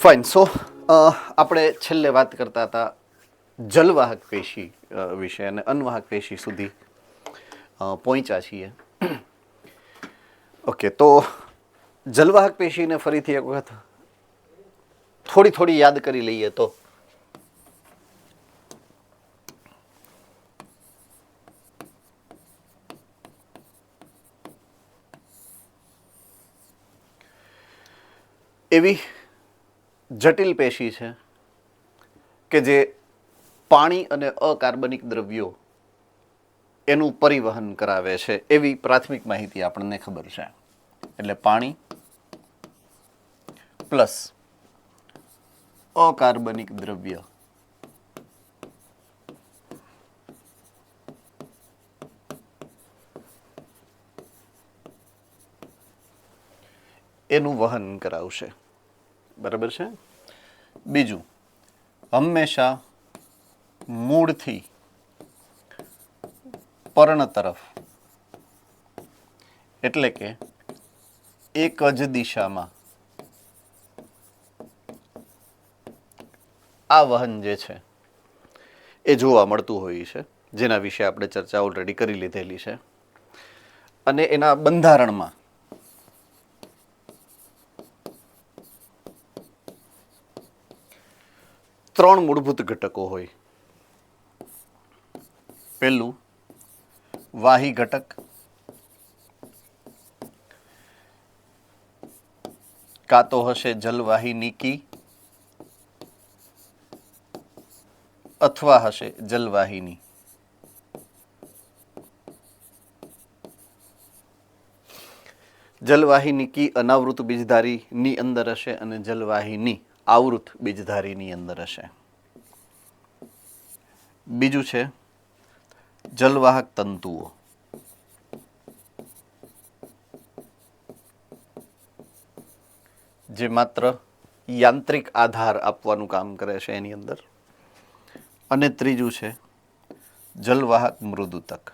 Fine. સો આપણે છેલ્લે વાત કરતા હતા જલવાહક પેશી વિશે અને અન્વાહક પેશી સુધી પહોંચ્યા છીએ. ઓકે, તો જલવાહક પેશીને ફરીથી એક વખત થોડી યાદ કરી લઈએ તો એવી જટિલ પેશી છે કે જે પાણી અને અકાર્બનિક દ્રવ્યો એનું પરિવહન કરાવે છે એવી પ્રાથમિક માહિતી આપણને ખબર છે. એટલે પાણી પ્લસ અકાર્બનિક દ્રવ્ય એનું વહન કરાવશે. બરાબર છે. બીજું, હંમેશા મૂળથી પર્ણ તરફ એટલે કે એક જ દિશામાં આ વહન જે છે એ જોવા મળતું હોય છે, જેના વિશે આપણે ચર્ચા ઓલરેડી કરી લીધેલી છે. અને એના બંધારણમાં ત્રણ મૂળભૂત ઘટકો હોય. પહેલું વાહી ઘટક, કાં તો હશે જલવાહિનીકી અથવા હશે જલવાહિની. જલવાહિનીકી અનાવૃત બીજધારીની અંદર હશે અને જલવાહિની આવૃત બીજધારીની અંદર હશે. બીજું છે જલવાહક તંતુઓ. જે માત્ર યાંત્રિક આધાર આપવાનું કામ કરે છે એની અંદર. અને ત્રીજું છે જલવાહક મૃદુતક.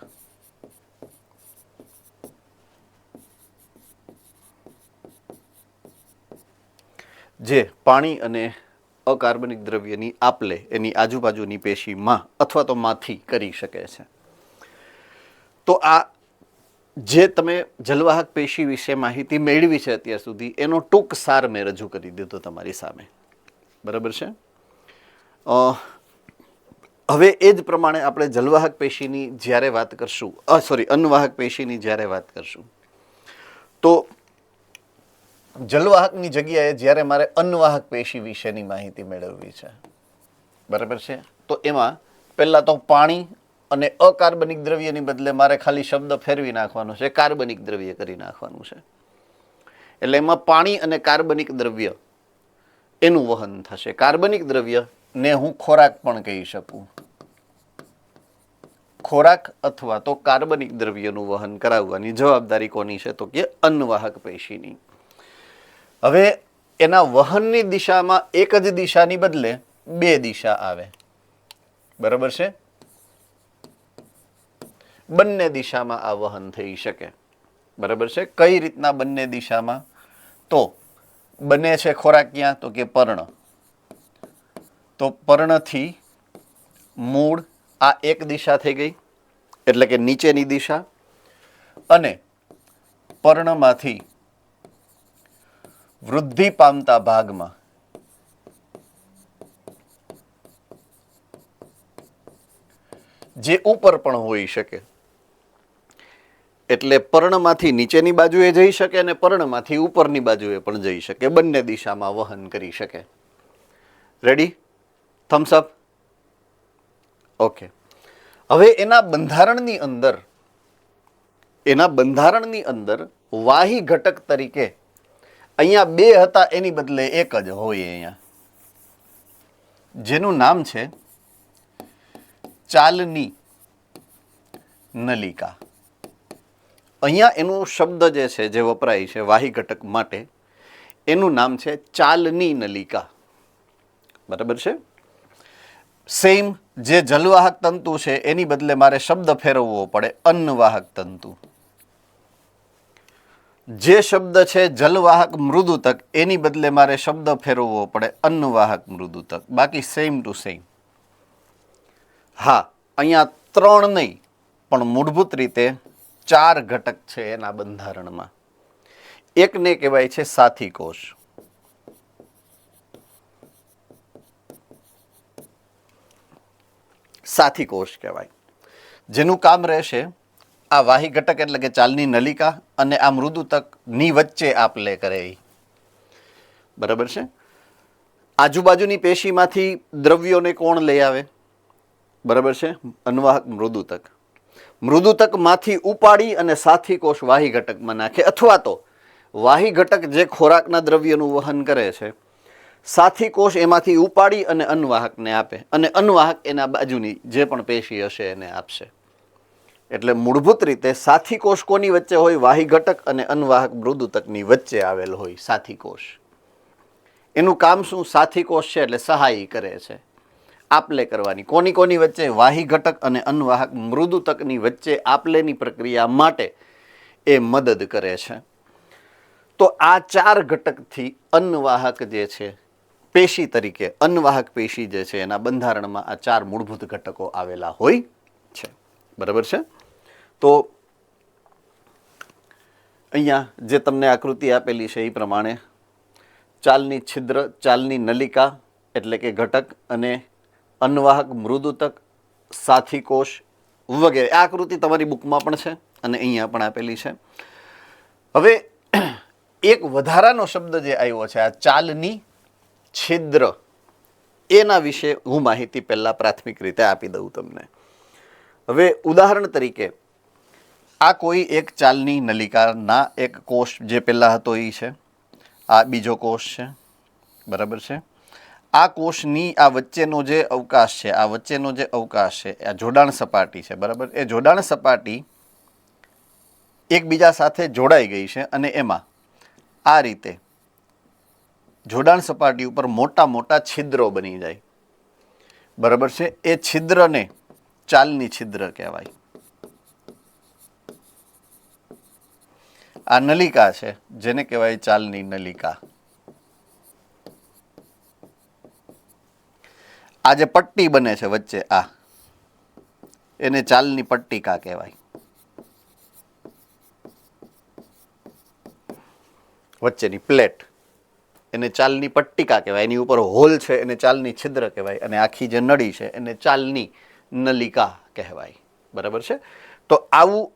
જે પાણી અને અકાર્બનિક દ્રવ્યની આપલે એની આજુબાજુની પેશીમાં અથવા તો માંથી કરી શકે છે. તો આ જે તમે જલવાહક પેશી વિશે માહિતી મેળવી છે અત્યાર સુધી એનો ટૂંક સાર મેં રજૂ કરી દીધો તમારી સામે. બરાબર છે. હવે એ જ પ્રમાણે આપણે જલવાહક પેશીની જ્યારે વાત કરશું, અન્વાહક પેશીની જ્યારે વાત કરશું, તો જલવાહકની જગ્યાએ જ્યારે મારે અન્વાહક પેશી વિશેની માહિતી મેળવવી છે, બરાબર છે, તો એમાં પહેલાં તો પાણી અને અકાર્બનિક દ્રવ્યની બદલે મારે ખાલી શબ્દ ફેરવી નાખવાનો છે, કાર્બનિક દ્રવ્ય કરી નાખવાનું છે. એટલે એમાં પાણી અને કાર્બનિક દ્રવ્ય એનું વહન થશે. કાર્બનિક દ્રવ્યને હું ખોરાક પણ કહી શકું. ખોરાક અથવા તો કાર્બનિક દ્રવ્યનું વહન કરાવવાની જવાબદારી કોની છે? તો કે અન્વાહક પેશીની. હવે એના વહનની દિશામાં એક જ દિશાની બદલે બે દિશા આવે. બરાબર છે. બંને દિશામાં આ વહન થઈ શકે. બરાબર છે. કઈ રીતના બંને દિશામાં? તો બને છે ખોરાક ક્યાં? તો કે પર્ણ. તો પર્ણથી મૂળ આ એક દિશા થઈ ગઈ, એટલે કે નીચેની દિશા. અને પર્ણમાંથી વૃદ્ધિ પામતા ભાગમાં જે ઉપર પણ હોઈ શકે. એટલે પર્ણમાંથી નીચેની બાજુએ જઈ શકે અને પર્ણમાંથી ઉપરની બાજુએ પણ જઈ શકે. બંને દિશામાં વહન કરી શકે. રેડી? થમ્સ અપ. ઓકે. હવે એના બંધારણની અંદર વાહી ઘટક તરીકે અહીંયા બે હતા એની બદલે એક જ હોય અહીંયા, જેનું નામ છે ચાલની નલિકા. અહીંયા એનું શબ્દ જે છે જે વપરાય છે વાહી ઘટક માટે, એનું નામ છે ચાલની નલિકા. બરાબર છે. સેમ જે જલવાહક તંતુ છે એની બદલે મારે શબ્દ ફેરવવો પડે, અન્નવાહક તંતુ. જે શબ્દ છે જલવાહક મૃદુતક એની બદલે મારે શબ્દ ફેરવવો પડે અન્નવાહક મૃદુતક, બાકી સેમ ટુ સેમ. હા, અહીંયા 3 નહીં પણ મૂળભૂત રીતે 4 ઘટક છે એના બંધારણમાં. એકને કહેવાય છે સાથી કોષ. સાથી કોષ કહેવાય, જેનું કામ રહેશે આ વાહી ઘટક એટલે કે ચાલની નલિકા અને આ મૃદુતકની વચ્ચે આપ લે કરે. બરાબર છે. આજુબાજુની પેશીમાંથી દ્રવ્યોને કોણ લઈ આવે? બરાબર છે, અન્વાહક મૃદુતક. મૃદુતકમાંથી ઉપાડી અને સાથી કોષ વાહી ઘટકમાં નાખે, અથવા તો વાહી ઘટક જે ખોરાકના દ્રવ્યનું વહન કરે છે, સાથી કોષ એમાંથી ઉપાડી અને અન્વાહકને આપે, અને અન્વાહક એના બાજુની જે પણ પેશી હશે એને આપશે. એટલે મૂળભૂત રીતે સાથી કોષ કોની વચ્ચે હોય? વાહી ઘટક અને અન્વાહક મૃદુતકની વચ્ચે આવેલ હોય સાથી કોષ. એનું કામ શું? સાથી કોષ છે એટલે સહાય કરે છે, આપલે કરવાની. કોની કોની વચ્ચે? વાહી ઘટક અને અન્વાહક મૃદુતકની વચ્ચે આપલેની પ્રક્રિયા માટે એ મદદ કરે છે. તો આ 4 ઘટકથી અન્નવાહક જે છે પેશી તરીકે, અન્નવાહક પેશી જે છે એના બંધારણમાં આ 4 મૂળભૂત ઘટકો આવેલા હોય છે. બરાબર છે. તો અહીંયા જે તમને આકૃતિ આપેલી છે એ પ્રમાણે ચાલની છિદ્ર, ચાલની નલિકા એટલે કે ઘટક, અને અન્નવાહક મૃદુતક, સાથી કોષ વગેરે. આ આકૃતિ તમારી બુકમાં પણ છે અને અહીંયા પણ આપેલી છે. હવે એક વધારાનો શબ્દ જે આવ્યો છે, આ ચાલની છિદ્ર, એના વિશે હું માહિતી પહેલા પ્રાથમિક રીતે આપી દઉં તમને. હવે ઉદાહરણ તરીકે આ કોઈ એક ચાલની નલિકાના એક કોષ જે પહેલા હતો એ છે, આ બીજો કોષ છે. બરાબર છે. આ કોષની આ વચ્ચેનો જે અવકાશ છે, આ વચ્ચેનો જે અવકાશ છે, આ જોડાણ સપાટી છે. બરાબર. એ જોડાણ સપાટી એકબીજા સાથે જોડાઈ ગઈ છે અને એમાં આ રીતે જોડાણ સપાટી ઉપર મોટા મોટા છિદ્રો બની જાય. બરાબર છે. એ છિદ્રને ચાલની છિદ્ર કહેવાય. આ નલિકા છે જેને કહેવાય ચાલની નલિકા. આ જે પટ્ટી બને છે વચ્ચે, આ એને ચાલની પટ્ટિકા કહેવાય. વચ્ચેની પ્લેટ એને ચાલની પટ્ટિકા કહેવાય. એની ઉપર હોલ છે એને ચાલની છિદ્ર કહેવાય, અને આખી જે નળી છે એને ચાલની નલિકા કહેવાય. બરાબર છે. તો આવું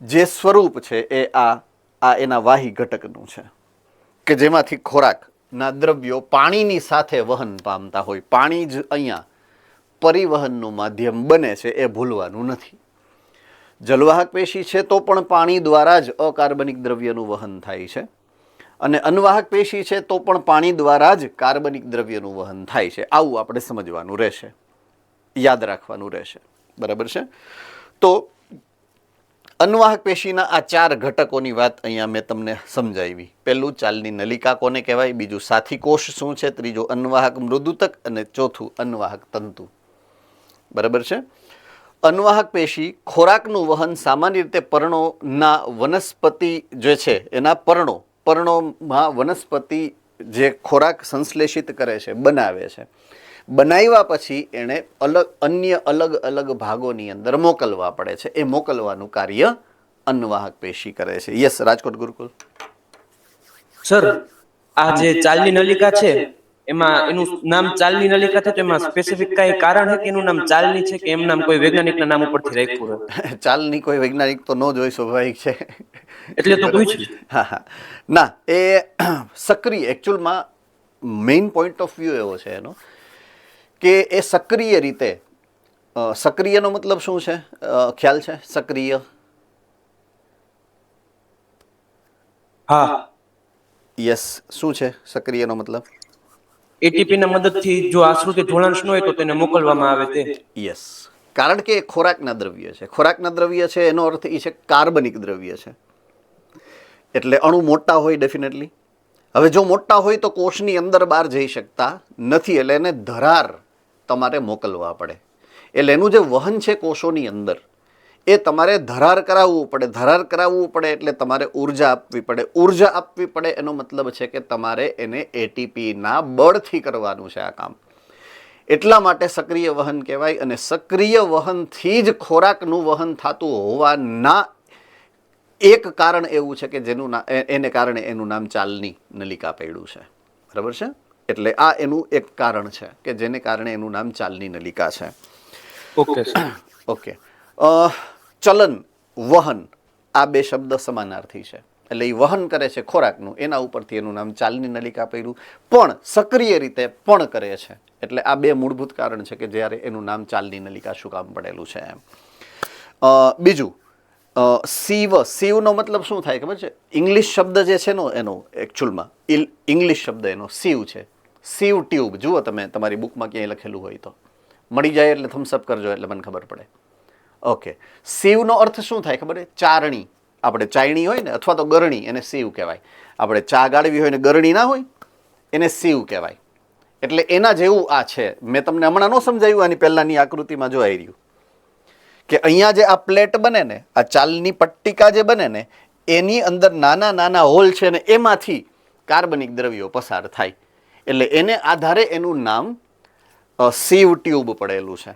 જે સ્વરૂપ છે એ આ એના વાહી ઘટકનું છે કે જેમાંથી ખોરાકના દ્રવ્યો પાણીની સાથે વહન પામતા હોય. પાણી જ અહીંયા પરિવહનનું માધ્યમ બને છે, એ ભૂલવાનું નથી. જલવાહક પેશી છે તો પણ પાણી દ્વારા જ અકાર્બનિક દ્રવ્યનું વહન થાય છે, અને અન્વાહક પેશી છે તો પણ પાણી દ્વારા જ કાર્બનિક દ્રવ્યનું વહન થાય છે. આવું આપણે સમજવાનું રહેશે, યાદ રાખવાનું રહેશે. બરાબર છે. તો અન્વાહક પેશીના આ 4 ઘટકોની વાત અહીંયા મેં તમને સમજાવી. પહેલું ચાલની નલિકા કોને કહેવાય, બીજું સાથી કોષ શું છે, ત્રીજું અન્વાહક મૃદુતક, અને ચોથું અન્વાહક તંતુ. બરાબર છે. અન્વાહક પેશી ખોરાકનું વહન સામાન્ય રીતે પર્ણોના વનસ્પતિ જે છે એના પર્ણોમાં વનસ્પતિ જે ખોરાક સંશ્લેષિત કરે છે, બનાવે છે. બનાવ્યા પછી એને અન્ય અલગ અલગ ભાગોની અંદર મોકલવા પડે છે. એ મોકલવાનું કાર્ય અન્વાહક પેશી કરે છે. યસ, રાજકોટ ગુરુકુલ. સર, આ જે ચાલની નલિકા છે એમાં એનું નામ ચાલની નલિકા છે, તો એમાં સ્પેસિફિક કઈ કારણ છે કે એનું નામ ચાલની છે, કે એમ નામ કોઈ વૈજ્ઞાનિકના નામ ઉપરથી રાખ્યું છે? ચાલની કોઈ વૈજ્ઞાનિક તો ન જ હોય, સ્વાભાવિક છે. એટલે તો પૂછ્યું. હા હા, ના, એ સક્રિય, એકચ્યુઅલમાં મેઇન પોઈન્ટ ઓફ વ્યૂ એવો છે એનો કે એ સક્રિય રીતે, સક્રિયનો મતલબ શું છે, ખ્યાલ છે? સક્રિય, હા, યસ, શું છે સક્રિયનો મતલબ? એટીપી ના મદદથી જો આશ્રિત જોડાણ ન હોય તો તેને મોકલવામાં આવે તે. યસ, કારણ કે ખોરાકના દ્રવ્ય છે. ખોરાકના દ્રવ્ય છે એનો અર્થ એ છે કાર્બનિક દ્રવ્ય છે, એટલે અણુ મોટા હોય ડેફિનેટલી. હવે જો મોટા હોય તો કોષની અંદર બહાર જઈ શકતા નથી, એટલે એને ધરાર તમારે મોકલવા પડે. એટલે એનું જે વહન છે કોષોની અંદર, એ તમારે ધરાર કરાવવું પડે. ધરાર કરાવવું પડે એટલે તમારે ઉર્જા આપવી પડે. ઉર્જા આપવી પડે એનો મતલબ છે કે તમારે એને એટીપીના બળથી કરવાનું છે આ કામ. એટલા માટે સક્રિય વહન કહેવાય. અને સક્રિય વહનથી જ ખોરાકનું વહન થતું હોવાના એક કારણ એવું છે કે જેનું એને કારણે એનું નામ ચાલની નલિકા પડ્યું છે. બરાબર છે? એટલે આ એનું એક કારણ છે કે જેને કારણે એનું નામ ચાલની નલિકા છે. Okay sir. ઓકે. ચલન, વહન આ બે શબ્દ સમાનાર્થી છે. એટલે એ વહન કરે છે ખોરાકનું, એના ઉપરથી એનું નામ ચાલની નલિકા પડ્યું. પણ સક્રિય રીતે પણ કરે છે. એટલે આ બે મૂળભૂત કારણ છે કે જ્યારે એનું નામ ચાલની નલિકા શું કામ પડેલું છે એમ. બીજું, સીવનો મતલબ શું થાય ખબર છે? ઇંગ્લિશ શબ્દ જે છે ને એનો એકચ્યુઅલમાં ઇંગ્લિશ શબ્દ એનો સીવ છે. સીવ ટ્યુબ જુઓ તમે તમારી બુકમાં ક્યાંય લખેલું હોય તો મળી જાય એટલે થમ્સઅપ કરજો એટલે મને ખબર પડે. ઓકે. સીવનો અર્થ શું થાય ખબર છે? ચારણી. આપણે ચાયણી હોય ને અથવા તો ગરણી, એને સીવ કહેવાય. આપણે ચા ગાળવી હોય ને ગરણી ના હોય એને સીવ કહેવાય. એટલે એના જેવું આ છે. મેં તમને હમણાં ન સમજાવ્યું આની પહેલાની આકૃતિમાં જોઈ રહ્યું કે અહીંયા જે આ પ્લેટ બને ને, આ ચાલની પટ્ટિકા જે બને ને, એની અંદર નાના નાના હોલ છે ને એમાંથી કાર્બનિક દ્રવ્યો પસાર થાય. એટલે એને આધારે એનું નામ સીવ ટ્યુબ પડેલું છે.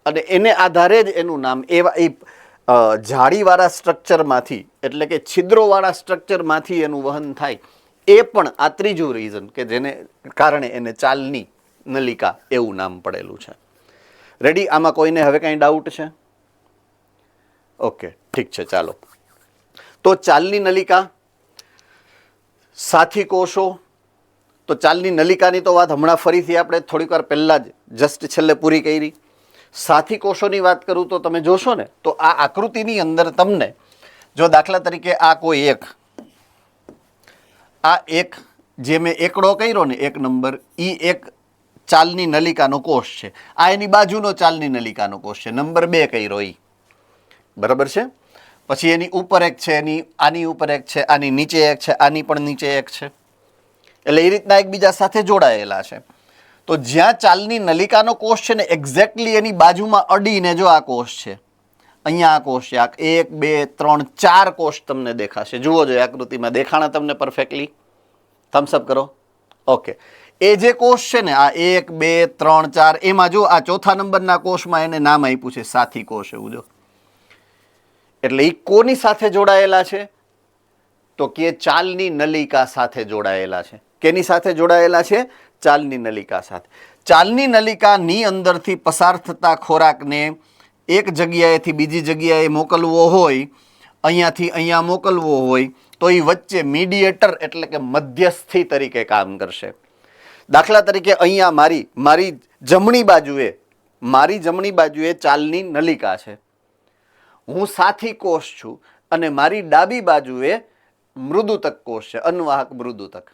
અને એને આધારે જ એનું નામ એ જાળીવાળા સ્ટ્રક્ચરમાંથી એટલે કે છિદ્રોવાળા સ્ટ્રક્ચરમાંથી એનું વહન થાય. એ પણ આ ત્રીજું રીઝન કે જેને કારણે એને ચાલની નલિકા એવું નામ પડેલું છે. રેડી? આમાં કોઈને હવે કાંઈ ડાઉટ છે? ઓકે, ઠીક છે, ચાલો. તો ચાલની નલિકા, સાથી કોષો. તો ચાલની નલિકાની તો વાત હમણાં ફરીથી આપણે થોડીક વાર પહેલાં જ જસ્ટ છેલ્લે પૂરી કરી. સાથી કોષોની વાત કરું તો તમે જોશો ને તો આ આકૃતિની અંદર તમને જો દાખલા તરીકે આ એક જે મેં એકડો કર્યો ને 1 નંબર, એ એક ચાલની નલિકાનો કોષ છે. આ એની બાજુનો ચાલની નલિકાનો કોષ છે. નંબર 2 કર્યો એ. બરાબર છે? પછી એની ઉપર એક છે, આની ઉપર એક છે, આની નીચે એક છે, આની પણ નીચે એક છે. એટલે એ રીતના એકબીજા સાથે જોડાયેલા છે. તો જ્યાં ચાલની નલિકાનો કોષ છે ને એક્ઝેક્ટલી એની બાજુમાં અડીને જો આ કોષ છે, અહીંયા આ કોષ છે. આ 1 2 3 4 કોષ તમને દેખાશે. જુઓ જો આકૃતિમાં દેખાણા તમને પરફેક્ટલી? થમ્સઅપ કરો. ઓકે. એ જે કોષ છે ને આ 1 2 3 4, એમાં જો આ ચોથા નંબરના કોષમાં એને નામ આપ્યું છે સાથી કોષ એવું. જો એટલે એ કોની સાથે જોડાયેલા છે? તો કે ચાલની નલિકા સાથે જોડાયેલા છે. કેની સાથે જોડાયેલા છે? ચાલની નલિકા સાથે. ચાલની નલિકાની અંદરથી પસાર થતા ખોરાકને એક જગ્યાએથી બીજી જગ્યાએ મોકલવો હોય, અહીંયાથી અહીંયા મોકલવો હોય તો એ વચ્ચે મીડિયેટર એટલે કે મધ્યસ્થી તરીકે કામ કરશે. દાખલા તરીકે અહીંયા મારી જમણી બાજુએ ચાલની નલિકા છે. હું સાથી કોષ છું અને મારી ડાબી બાજુએ મૃદુતક કોષ છે, અન્વાહક મૃદુતક.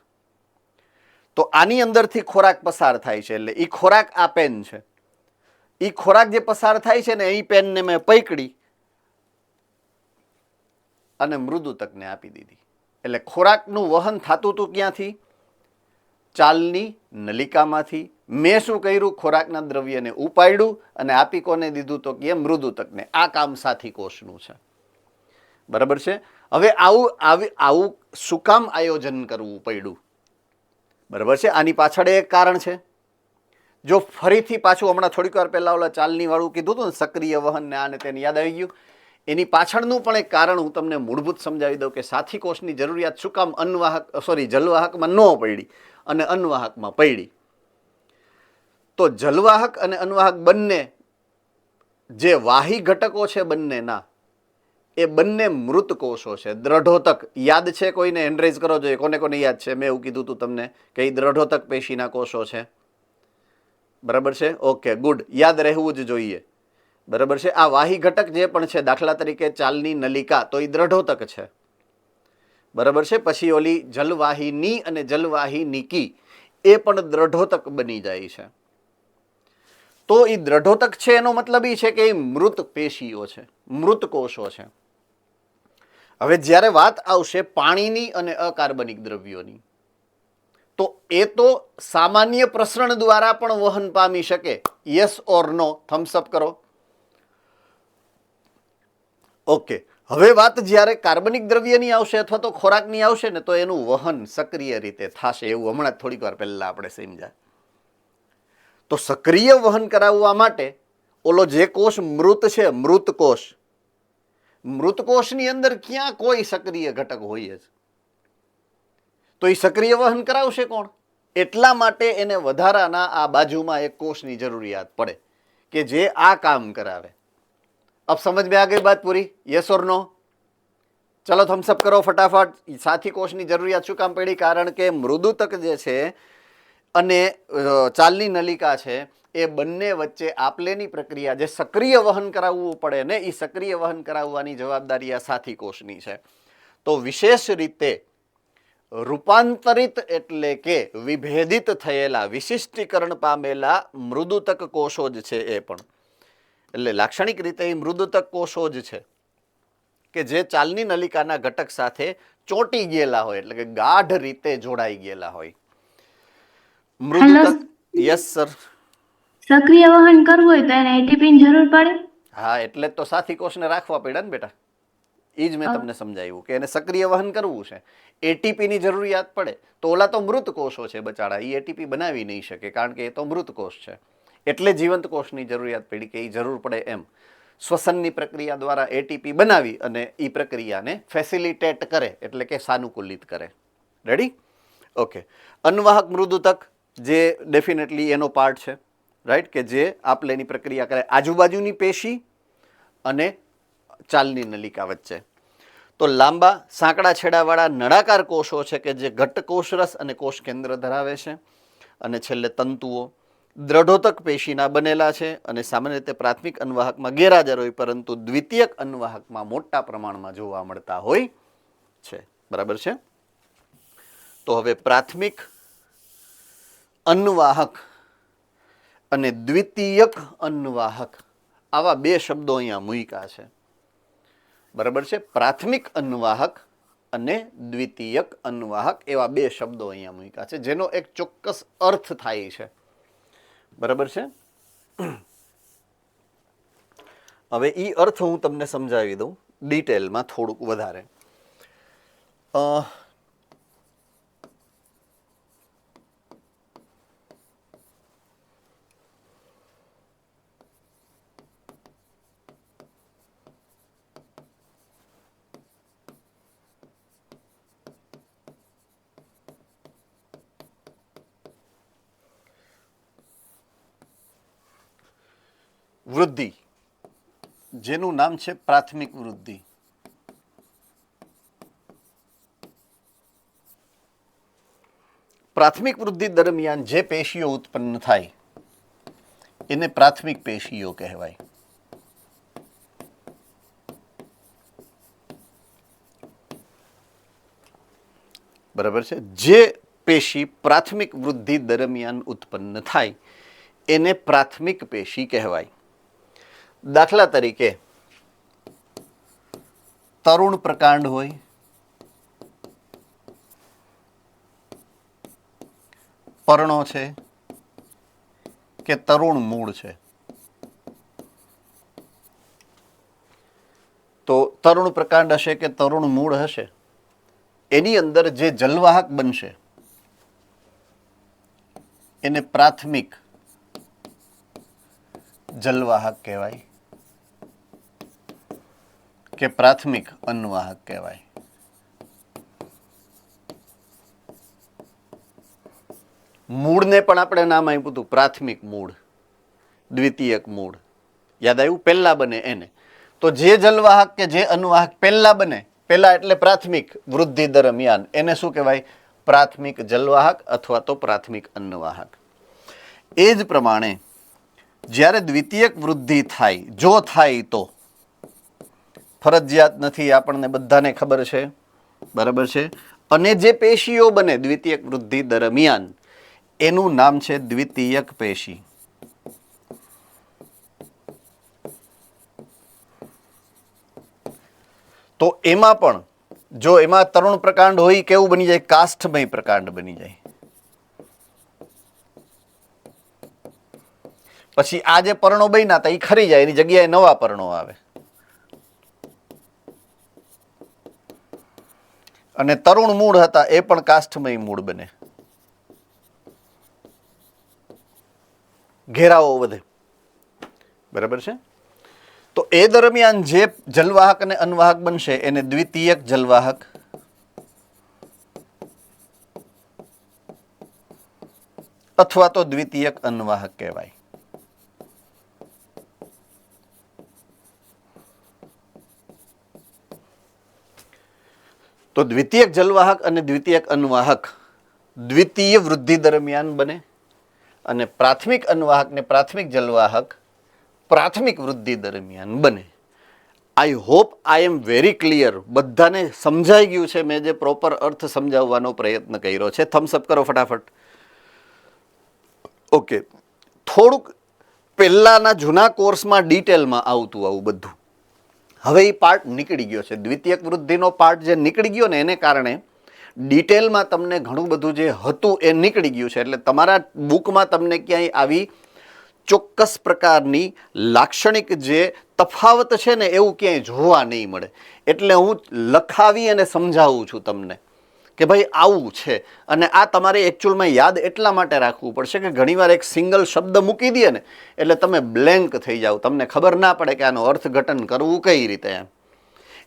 તો આની અંદરથી ખોરાક પસાર થાય છે. એટલે એ ખોરાક આ પેન છે. એ ખોરાક જે પસાર થાય છે ને એ પેનને મેં પકડી અને મૃદુતકને આપી દીધી. એટલે ખોરાકનું વહન થતું હતું ક્યાંથી? ચાલની નલિકામાંથી. મેં શું કર્યું? ખોરાકના દ્રવ્યને ઉપાડ્યું અને આપી કોને દીધું? તો કે મૃદુતકને. આ કામ સાથી કોષનું છે. બરાબર છે? હવે આવું શું કામ આયોજન કરવું પડ્યું? બરાબર છે? આની પાછળ એક કારણ છે. જો ફરીથી પાછું હમણાં થોડીક વાર પહેલા ઓલા ચાલની વાળું કીધું હતું ને, સક્રિય વહન ને આને તેને યાદ આવી ગયું. એની પાછળનું પણ એક કારણ હું તમને મૂળભૂત સમજાવી દઉં કે સાથી કોષની જરૂરિયાત શું કામ જલવાહકમાં ન પડી અને અન્વાહકમાં પડી. તો જલવાહક અને અન્વાહક બંને જે વાહી ઘટકો છે બંનેના, એ બંને મૃત કોષો છે. દ્રઢોતક યાદ છે કોઈને? હેન્ડરેઝ કરો જોઈએ. કોને કોને યાદ છે? મેં એવું કીધું હતું તમને કે એ દ્રઢોતક પેશીના કોષો છે. બરાબર છે? Okay, good. યાદ રહેવું જ જોઈએ. બરાબર છે? આ વાહી ઘટક જે પણ છે, દાખલા તરીકે ચાલની નલિકા, તો એ દ્રઢોતક છે. બરાબર છે? પછી ઓલી જલવાહિની અને જલવાહિનીકી એ પણ દ્રઢોતક બની જાય છે. તો એ દ્રઢોતક છે એનો મતલબ એ છે કે એ મૃત પેશીઓ છે, મૃત કોષો છે. હવે જ્યારે વાત આવશે પાણીની અને અકાર્બનિક દ્રવ્યોની, તો એ તો સામાન્ય પ્રસરણ દ્વારા પણ વહન પામી શકે. યસ ઓર નો? થમ્સઅપ કરો. ઓકે, હવે વાત જ્યારે કાર્બનિક દ્રવ્યની આવશે અથવા તો ખોરાકની આવશે ને તો એનું વહન સક્રિય રીતે થશે, એવું હમણાં જ થોડીક વાર પહેલા આપણે સમજ્યા. તો સક્રિય વહન કરાવવા માટે ઓલો જે કોષ મૃત છે, મૃત કોષની અંદર ક્યાં કોઈ સક્રિય ઘટક હોય જ, તો એ સક્રિય વહન કરાવશે કોણ? એટલા માટે એને વધારાના આ બાજુમાં એક કોષની જરૂરિયાત પડે કે જે આ કામ કરાવે. अब समझ में आ गई बात पूरी? यस और नो? चलो थम्सअप करो फटाफट. साथी कोषની જરૂરિયાત શું કામ પડી? કારણ કે મૃદુતક જે છે અને ચાલની નલિકા છે એ બંને વચ્ચે આપલેની પ્રક્રિયા જે સક્રિય વહન કરાવવું પડે ને, એ સક્રિય વહન કરાવવાની જવાબદારી આ સાથી કોષની છે. તો વિશેષ રીતે રૂપાંતરિત એટલે કે વિભેદિત થયેલા, વિશિષ્ટીકરણ પામેલા મૃદુતક કોષો જ છે એ પણ. એટલે લાક્ષણિક રીતે એ મૃદુતક કોષો જ છે કે જે ચાલની નલિકાના ઘટક સાથે ચોંટી ગયેલા હોય, એટલે કે ગાઢ રીતે જોડાઈ ગયેલા હોય. મૃદુતક, યસ સર. સક્રિય વહન કરવું હોય તો એને એટીપી ની જરૂર પડે. હા, એટલે જ તો સાથી કોષને રાખવા પડ્યા ને બેટા. એ જ મેં તમને સમજાવ્યું કે એને સક્રિય વહન કરવું છે, એટીપી ની જરૂરિયાત પડે. તો ઓલા તો મૃત કોષો છે બચાડા, એ એટીપી બનાવી નહીં શકે કારણ કે એ તો મૃત કોષ છે. એટલે જીવંત કોષની જરૂરિયાત પડી કે એ જરૂર પડે એમ. શ્વસનની પ્રક્રિયા દ્વારા એટીપી બનાવી અને એ પ્રક્રિયાને ફેસિલિટેટ કરે, એટલે કે સાનુકૂલિત કરે. રેડી? ઓકે. અન્વાહક મૃદુતક જે ડેફિનેટલી એનો પાર્ટ છે, રાઈટ, કે જે આપલેની પ્રક્રિયા કરે આજુબાજુની પેશી અને ચાલની નલિકા વચ્ચે. તો લાંબા સાંકડા છેડાવાળા નળાકાર કોષો છે કે જે ઘટ્ટ કોષરસ અને કોષ કેન્દ્ર ધરાવે છે. અને છેલ્લે તંતુઓ દ્રઢોતક પેશીના બનેલા છે અને સામાન્ય રીતે પ્રાથમિક અન્વાહકમાં ગેરહાજર હોય, પરંતુ દ્વિતીયક અન્વાહકમાં મોટા પ્રમાણમાં જોવા મળતા હોય છે. બરાબર છે? તો હવે પ્રાથમિક અન્વાહક અને દ્વિતીયક અન્વાહક આવા બે શબ્દો અહીંયા મૂક્યા છે. બરાબર છે? પ્રાથમિક અન્વાહક અને દ્વિતીયક અન્વાહક એવા બે શબ્દો અહીંયા મૂક્યા છે, જેનો એક ચોક્કસ અર્થ થાય છે. બરાબર છે? હવે એ અર્થ હું તમને સમજાવી દઉં ડિટેલમાં થોડુંક વધારે. વૃદ્ધિ, જેનું નામ છે પ્રાથમિક વૃદ્ધિ. પ્રાથમિક વૃદ્ધિ દરમિયાન જે પેશીઓ ઉત્પન્ન થાય એને પ્રાથમિક પેશીઓ કહેવાય. બરાબર છે? જે પેશી પ્રાથમિક વૃદ્ધિ દરમિયાન ઉત્પન્ન થાય એને પ્રાથમિક પેશી કહેવાય. દાખલા તરીકે તરુણ પ્રકાંડ હોય, પર્ણો છે કે તરુણ મૂળ છે. તો તરુણ પ્રકાંડ હશે કે તરુણ મૂળ હશે, એની અંદર જે જલવાહક બનશે એને પ્રાથમિક જલવાહક કહેવાય કે પ્રાથમિક અન્વાહક કહેવાય. મૂળને પણ આપણે નામ આપ્યું હતું પ્રાથમિક મૂળ, દ્વિતીયક મૂળ. યાદ આવ્યું? પહેલા બને એને. તો જે જલવાહક કે જે અન્વાહક પહેલા બને, પહેલા એટલે પ્રાથમિક વૃદ્ધિ દરમિયાન, એને શું કહેવાય? પ્રાથમિક જલવાહક અથવા તો પ્રાથમિક અન્નવાહક. એ જ પ્રમાણે જ્યારે દ્વિતીયક વૃદ્ધિ થાય, જો થાય તો ફરજિયાત નથી, આપણને બધાને ખબર છે. બરાબર છે? અને જે પેશીઓ બને દ્વિતીયક વૃદ્ધિ દરમિયાન એનું નામ છે દ્વિતીયક પેશી. તો એમાં પણ જો એમાં તરુણ પ્રકાંડ હોય, કેવું બની જાય? કાષ્ઠમય પ્રકાંડ બની જાય. પછી આ જે પર્ણો બન્યા હતા એ ખરી જાય, એની જગ્યાએ નવા પર્ણો આવે. અને તરુણ મૂળ હતા એ પણ કાષ્ઠમય મૂળ બને, ઘેરાઓ વધે. બરાબર છે. તો એ દરમિયાન જે જલવાહક અને અન્વાહક બનશે એને દ્વિતીયક જલવાહક અથવા તો દ્વિતીયક અન્વાહક કહેવાય. તો દ્વિતીયક જલવાહક અને દ્વિતીયક અન્વાહક દ્વિતીય વૃદ્ધિ દરમિયાન બને અને પ્રાથમિક અન્વાહક ને પ્રાથમિક જલવાહક પ્રાથમિક વૃદ્ધિ દરમિયાન બને. I hope I am very clear. બધાને સમજાઈ ગયું છે? મેં જે પ્રોપર અર્થ સમજાવવાનો પ્રયત્ન કર્યો છે. થમ્સઅપ કરો ફટાફટ. ઓકે, થોડુંક પહેલાના જૂના કોર્સમાં ડિટેલમાં આવતું આવું બધું. હવે એ પાર્ટ નીકળી ગયો છે. દ્વિતીયક વૃદ્ધિનો પાર્ટ જે નીકળી ગયો ને એને કારણે ડિટેલમાં તમને ઘણું બધું જે હતું એ નીકળી ગયું છે. એટલે તમારા બુકમાં તમને ક્યાંય આવી ચોક્કસ પ્રકારની લાક્ષણિક જે તફાવત છે ને એવું ક્યાંય જોવા નહીં મળે. એટલે હું લખાવી અને સમજાવું છું તમને કે ભાઈ આવું છે. અને આ તમારે એકચ્યુઅલમાં યાદ એટલા માટે રાખવું પડશે કે ઘણીવાર એક સિંગલ શબ્દ મૂકી દે ને એટલે તમે બ્લેન્ક થઈ જાઓ, તમને ખબર ના પડે કે આનું અર્થઘટન કરવું કઈ રીતે એમ.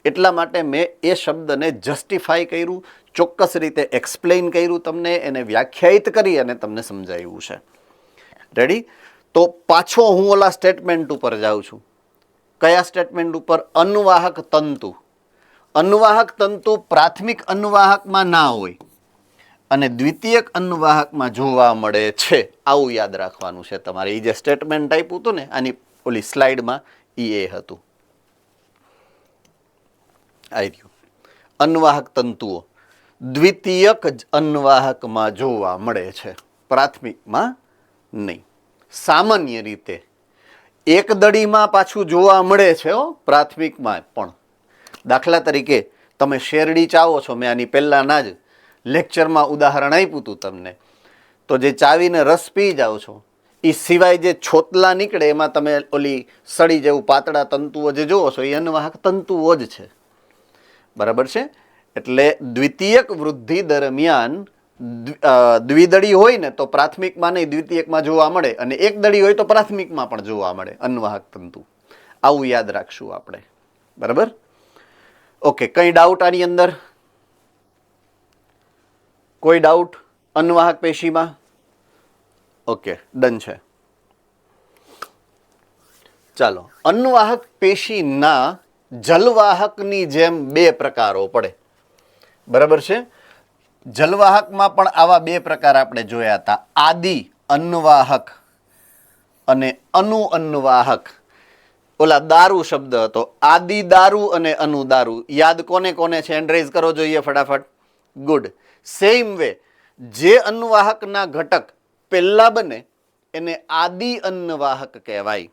એટલા માટે મેં એ શબ્દને જસ્ટિફાઈ કર્યું, ચોક્કસ રીતે એક્સપ્લેન કર્યું, તમને એને વ્યાખ્યાયિત કરી અને તમને સમજાવ્યું છે. રેડી? તો પાછો હું ઓલા સ્ટેટમેન્ટ ઉપર જાઉં છું. કયા સ્ટેટમેન્ટ ઉપર? અન્વાહક તંતુ. અન્વાહક તંતુ પ્રાથમિક અન્વાહકમાં ના હોય અને દ્વિતીયક અન્વાહકમાં જોવા મળે છે. આવું યાદ રાખવાનું છે તમારે. એ જે સ્ટેટમેન્ટ આપ્યું હતું ને આની ઓલી સ્લાઇડમાં એ હતું. આવી રહ્યું. અન્વાહક તંતુઓ દ્વિતીયક અન્વાહકમાં જોવા મળે છે, પ્રાથમિકમાં નહીં. સામાન્ય રીતે એક દડીમાં પાછું જોવા મળે છે પ્રાથમિકમાં પણ. દાખલા તરીકે તમે શેરડી ચાવો છો, મેં આની પહેલાના જ લેક્ચરમાં ઉદાહરણ આપ્યું હતું તમને. તો જે ચાવીને રસ પી જાઓ છો એ સિવાય જે છોતલા નીકળે એમાં તમે ઓલી સળી જેવું પાતળા તંતુઓ જે જોવો છો એ અન્વાહક તંતુઓ જ છે. બરાબર છે? એટલે દ્વિતીયક વૃદ્ધિ દરમિયાન દ્વિદળી હોય ને તો પ્રાથમિકમાં નહીં દ્વિતીયકમાં જોવા મળે, અને એક દળી હોય તો પ્રાથમિકમાં પણ જોવા મળે અન્વાહક તંતુ. આવું યાદ રાખશું આપણે. બરાબર? ઓકે, કઈ ડાઉટ આની અંદર? કોઈ ડાઉટ અન્વાહક પેશીમાં? ઓકે, ડન છે. ચાલો, અન્વાહક પેશીના જલવાહકની જેમ બે પ્રકારો પડે. બરાબર છે? જલવાહકમાં પણ આવા બે પ્રકાર આપણે જોયા હતા. આદિ અન્વાહક અને અનુ અન્વાહક. ઓલા દારૂ શબ્દ હતો, આદિ દારૂ અને અનુ દારૂ. યાદ કોને કોને છે? હેન્ડ રેઝ કરો જોઈએ ફટાફટ. ગુડ. સેમ વે જે અન્વાહકના ઘટક પહેલા બને એને આદિ અન્વાહક કહેવાય,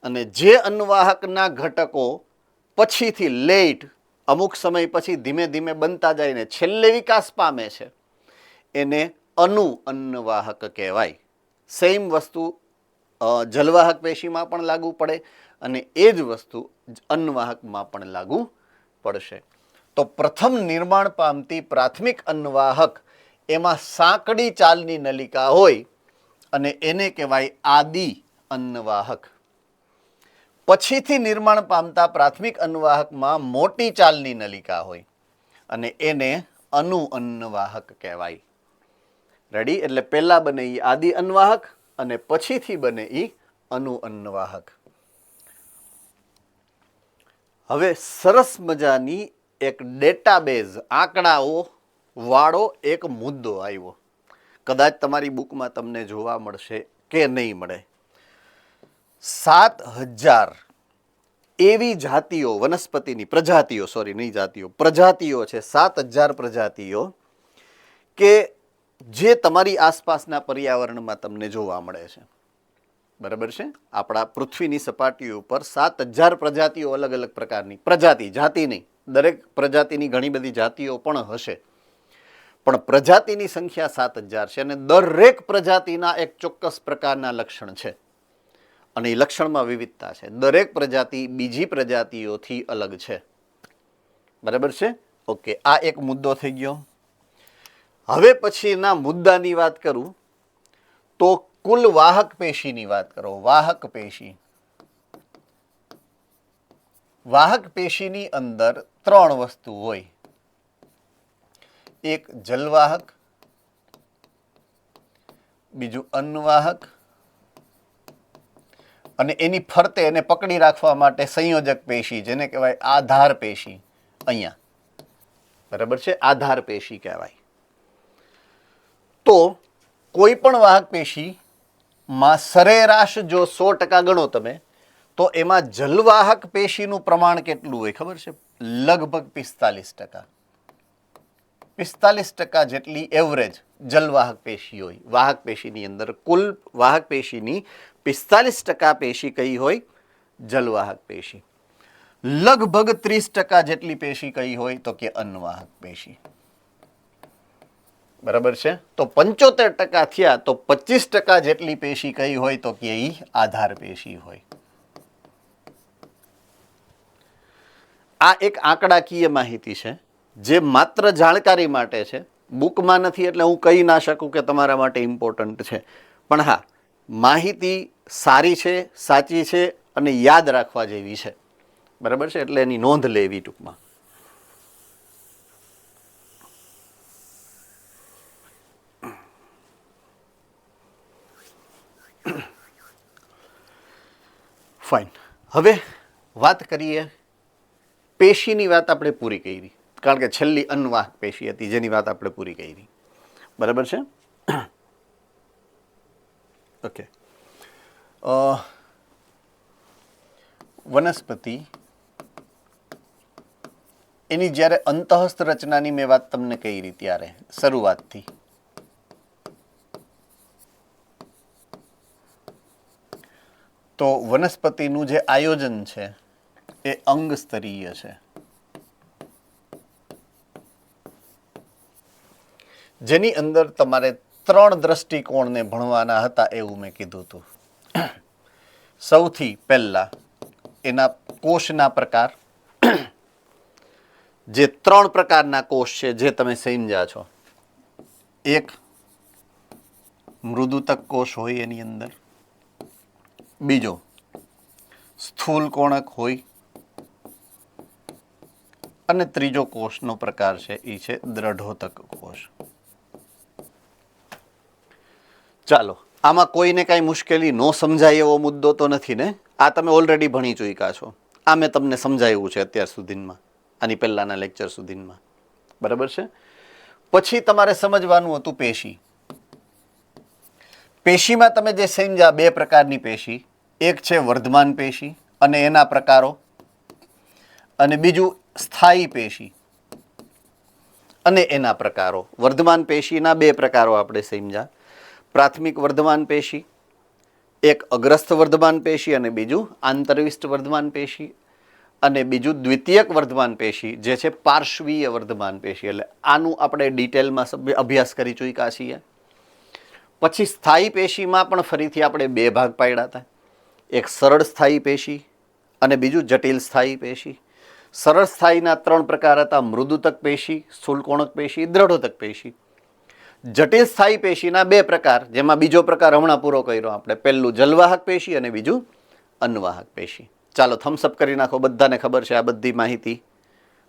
અને જે અન્વાહકના ઘટકો પછીથી લેટ અમુક સમય પછી ધીમે ધીમે બનતા જાય ને છેલ્લે વિકાસ પામે છે એને અનુ અન્વાહક કહેવાય. સેમ વસ્તુ જલવાહક પેશીમાં પણ લાગુ પડે અને એ જ વસ્તુ અન્વાહકમાં પણ લાગુ પડશે. તો પ્રથમ નિર્માણ પામતી પ્રાથમિક અન્વાહક એમાં સાંકડી ચાલની નલિકા હોય અને એને કહેવાય આદિ અન્વાહક. પછીથી નિર્માણ પામતા પ્રાથમિક અન્વાહકમાં મોટી ચાલની નલિકા હોય અને એને અનુ અન્વાહક કહેવાય. રેડી? એટલે પહેલા બને એ આદિ અન્વાહક અને પછીથી બને એ અનુ અન્વાહક. હવે સરસ મજાની એક ડેટાબેઝ આંકડાઓ વાળો એક મુદ્દો આવ્યો. કદાચ તમારી બુકમાં તમને જોવા મળશે કે નહીં મળે. 7000 એવી જાતિઓ વનસ્પતિની પ્રજાતિઓ, સોરી નહીં જાતિઓ, પ્રજાતિઓ છે. 7000 પ્રજાતિઓ કે જે તમારી આસપાસના પર્યાવરણમાં તમને જોવા મળે છે. બરાબર છે? આપણા પૃથ્વીની સપાટી ઉપર 7000 પ્રજાતિઓ, અલગ અલગ પ્રકારની પ્રજાતિ, જાતિ નહીં, દરેક પ્રજાતિની ઘણી બધી જાતિઓ પણ હશે, પણ પ્રજાતિની સંખ્યા 7000 છે અને દરેક પ્રજાતિના એક ચોક્કસ પ્રકારના લક્ષણ છે અને એ લક્ષણમાં વિવિધતા છે. દરેક પ્રજાતિ બીજી પ્રજાતિઓથી અલગ છે. બરાબર છે? ઓકે, આ એક મુદ્દો થઈ ગયો. હવે પછીના મુદ્દાની વાત કરું તો કુલ વાહક પેશીની વાત કરો. વાહક પેશી, વાહક પેશીની અંદર 3 વસ્તુ હોય. એક જલવાહક, બીજું અન્નવાહક અને એની ફરતે એને પકડી રાખવા માટે સંયોજક પેશી, જેને કહેવાય આધાર પેશી. અહીંયા બરાબર છે, આધાર પેશી કહેવાય. તો કોઈ પણ વાહક પેશીમાં સરેરાશ જો 100% ગણો તમે, તો એમાં જલવાહક પેશીનું પ્રમાણ કેટલું હોય ખબર છે? લગભગ 45%. 45% જેટલી એવરેજ જલવાહક પેશી હોય. વાહક પેશીની અંદર કુલ વાહક પેશીની 45% પેશી કઈ હોય? જલવાહક પેશી. લગભગ 30% જેટલી પેશી કઈ હોય? તો કે અન્નવાહક પેશી. બરાબર છે. તો 75% થયા, તો 25% જેટલી પેશી કઈ હોય? તો કે ઈ આધાર પેશી હોય. આ એક આંકડાકીય માહિતી છે જે માત્ર જાણકારી માટે છે, બુકમાં નથી, એટલે હું કહી ના શકું કે તમારા માટે ઇમ્પોર્ટન્ટ છે. પણ હા, માહિતી સારી છે, સાચી છે અને યાદ રાખવા જેવી છે. બરાબર છે, એટલે એની નોંધ લેવી ટૂંકમાં. ફાઇન. હવે વાત કરીએ, પેશીની વાત આપણે પૂરી કરી, કારણ કે છેલ્લી અન્નવાહક પેશી હતી જેની વાત આપણે પૂરી કરી. બરાબર છે. ઓકે. વનસ્પતિ એની જ્યારે અંતઃસ્થ રચનાની મેં વાત તમને કરી ત્યારે શરૂઆતથી, તો વનસ્પતિનું જે આયોજન છે એ અંગ સ્તરીય છે. જેની અંદર તમારે 3 દ્રષ્ટિકોણને ભણવાના હતા એવું મેં કીધું હતું. સૌથી પહેલા એના કોષના પ્રકાર, જે 3 પ્રકારના કોષ છે જે તમે સમજ્યા છો. એક મૃદુતક કોષ હોય એની અંદર, બીજો સ્થૂલ કોણક હોય અને ત્રીજો કોષનો પ્રકાર છે એ છે દ્રઢોતક કોષ. ચાલો, આમાં કોઈને કાંઈ મુશ્કેલી ન સમજાય એવો મુદ્દો તો નથી ને? આ તમે ઓલરેડી ભણી ચૂક્યા છો. આ મેં તમને સમજાવ્યું છે અત્યાર સુધીમાં, આની પહેલાના લેક્ચર સુધીમાં. બરાબર છે. પછી તમારે સમજવાનું હતું પેશી. પેશીમાં તમે જે સમજ્યા 2 પ્રકારની પેશી, એક છે વર્ધમાન પેશી અને એના પ્રકારો, અને બીજું સ્થાયી પેશી અને એના પ્રકારો. વર્ધમાન પેશીના 2 પ્રકારો આપણે સમજ્યા. પ્રાથમિક વર્ધમાન પેશી, એક અગ્રસ્થ વર્ધમાન પેશી અને બીજું આંતરવિષ્ટ વર્ધમાન પેશી, અને બીજું દ્વિતીયક વર્ધમાન પેશી જે છે પાર્શ્વીય વર્ધમાન પેશી. એટલે આનું આપણે ડિટેલમાં અભ્યાસ કરી ચૂક્યા છીએ. પછી સ્થાયી પેશીમાં પણ ફરીથી આપણે 2 ભાગ પાડ્યા હતા. એક સરળ સ્થાયી પેશી અને બીજું જટિલ સ્થાયી પેશી. સરળ સ્થાયીના 3 પ્રકાર હતા: મૃદુતક પેશી, સ્થૂલકોણક પેશી, દ્રઢોતક પેશી. જટિલ સ્થાયી પેશીના 2 પ્રકાર, જેમાં બીજો પ્રકાર હમણાં પૂરો કર્યો આપણે. પહેલું જલવાહક પેશી અને બીજું અન્નવાહક પેશી. ચાલો થમ્સઅપ કરી નાખો, બધાને ખબર છે આ બધી માહિતી?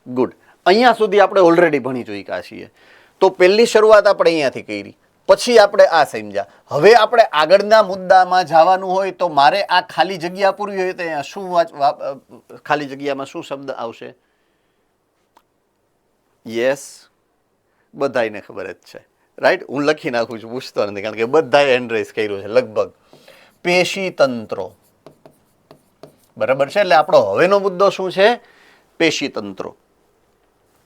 ગુડ. અહીંયા સુધી આપણે ઓલરેડી ભણી ચૂક્યા છીએ. તો પહેલી શરૂઆત આપણે અહીંયાથી કરી, પછી આપણે આ સમજ્યા. હવે આપણે આગળના મુદ્દામાં જવાનું હોય તો મારે આ ખાલી જગ્યા પૂરવી હોય તો અહીંયા શું ખાલી જગ્યામાં શું શબ્દ આવશે? યસ, બધાને ખબર જ છે, રાઈટ? હું લખી નાખું છું, પૂછતો નથી, કારણ કે બધાએ એન્ડ્રેસ કર્યું છે લગભગ. પેશી તંત્રો. બરાબર છે. એટલે આપણો હવેનો મુદ્દો શું છે? પેશી તંત્રો.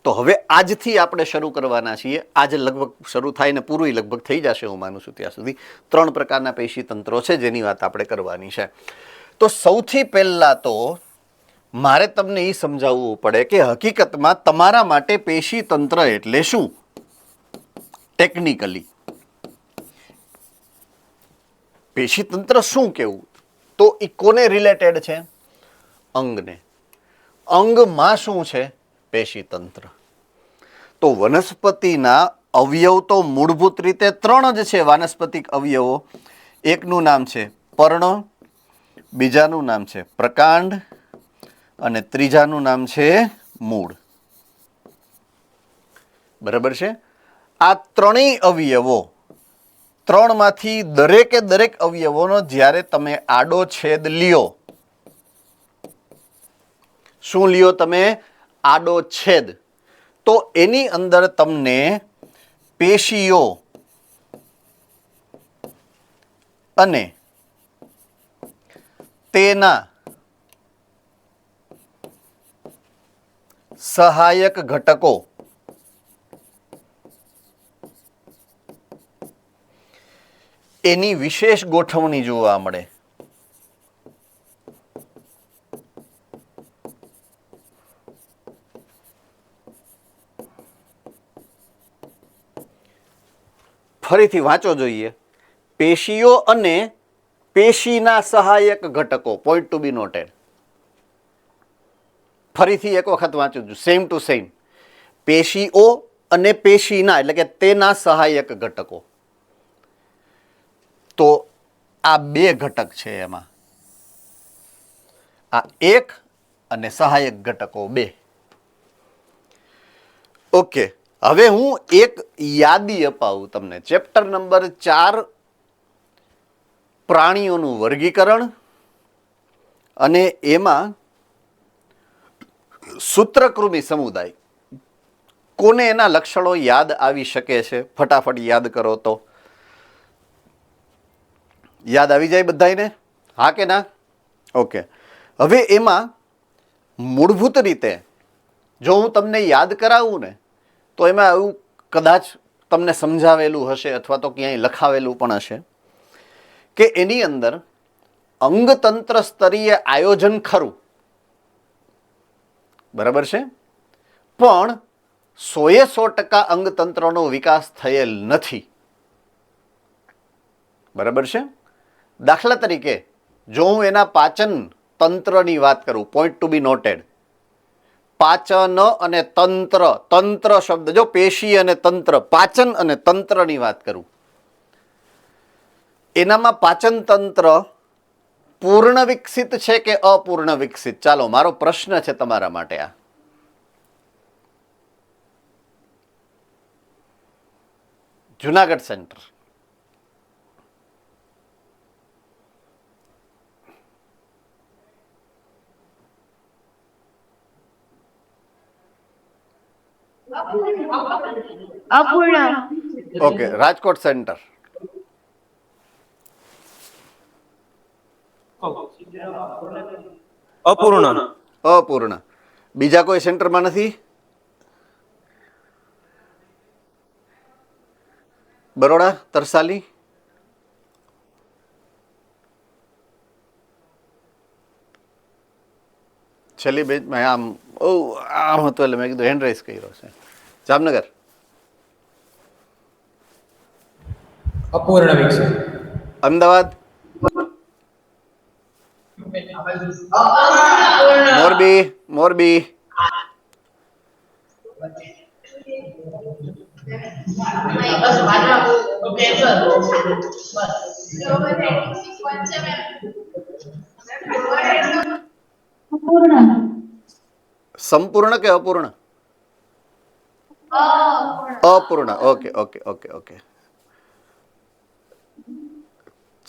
તો હવે આજથી આપણે શરૂ કરવાના છીએ. આજે લગભગ શરૂ થાય ને પૂરું લગભગ થઈ જશે હું માનું છું ત્યાં સુધી. 3 પ્રકારના પેશી તંત્રો છે જેની વાત આપણે કરવાની છે. તો સૌથી પહેલા તો મારે તમને એ સમજાવવું પડે કે હકીકતમાં તમારા માટે પેશી તંત્ર એટલે શું ટેકનિકલી. પેશી તંત્ર શું કેવું? તો એ કોને રિલેટેડ છે? અંગને. અંગમાં શું છે? પેશી તંત્ર. તો વનસ્પતિના અવયવ તો મૂળભૂત રીતે 3 જ છે વાનસ્પતિક અવયવો. એકનું નામ છે પર્ણ, બીજાનું નામ છે પ્રકાંડ અને ત્રીજાનું નામ છે મૂળ. બરાબર છે. આ ત્રણેય અવયવો, 3માંથી દરેકે દરેક અવયવોનો જ્યારે તમે આડો છેદ લ્યો, શું લ્યો તમે? આડો છેદ. તો એની અંદર તમને પેશીઓ અને તેના સહાયક ઘટકો એની વિશેષ ગોઠવણી જોવા મળે. ફરીથી વાંચો જોઈએ. પેશીઓ અને પેશીના સહાયક ઘટકો. પોઈન્ટ ટુ બી નોટેડ. ફરીથી એક વખત વાંચું છું, સેમ ટુ સેમ. પેશીઓ અને પેશીના એટલે કે તેના સહાયક ઘટકો. તો આ 2 ઘટક છે એમાં, આ 1 અને સહાયક ઘટકો 2. ઓકે, હવે હું એક યાદી અપાવું તમને. ચેપ્ટર નંબર 4 પ્રાણીઓનું વર્ગીકરણ, અને એમાં સૂત્રકૃમિ સમુદાય. કોને એના લક્ષણો યાદ આવી શકે છે? ફટાફટ યાદ કરો તો. યાદ આવી જાય બધાયને? હા કે ના? ઓકે. હવે એમાં મૂળભૂત રીતે જો હું તમને યાદ કરાવું ને, તો એમાં એવું કદાચ તમને સમજાવેલું હશે અથવા તો ક્યાંય લખાવેલું પણ હશે કે એની અંદર અંગતંત્ર સ્તરીય આયોજન ખરું, બરાબર છે, પણ 100% અંગતંત્રનો વિકાસ થયેલ નથી. બરાબર છે. દાખલા તરીકે જો હું એના પાચન તંત્રની વાત કરું, પોઈન્ટ ટુ બી નોટેડ, પાચન અને તંત્ર, તંત્ર શબ્દ જો પેશી અને તંત્ર, પાચન અને તંત્રની વાત કરું, એનામાં પાચન તંત્ર પૂર્ણ વિકસિત છે કે અપૂર્ણ વિકસિત? ચાલો, મારો પ્રશ્ન છે તમારા માટે આ. જુનાગઢ સેન્ટર. અપૂર્ણ. ઓકે. રાજકોટ સેન્ટર. અપૂર્ણ. અપૂર્ણ. બીજા કોઈ સેન્ટરમાં નથી? બરોડા, તરસાલી? છેલ્લી બેચમાં આમ હતું એટલે મેં કીધું હેન્ડ રાઇઝ કર્યો છે. જામનગર. અપૂર્ણ વિકસિત. અમદાવાદ. મોરબી. મોરબી. અપૂર્ણ. સંપૂર્ણ કે અપૂર્ણ? અપૂર્ણ. Okay okay okay okay.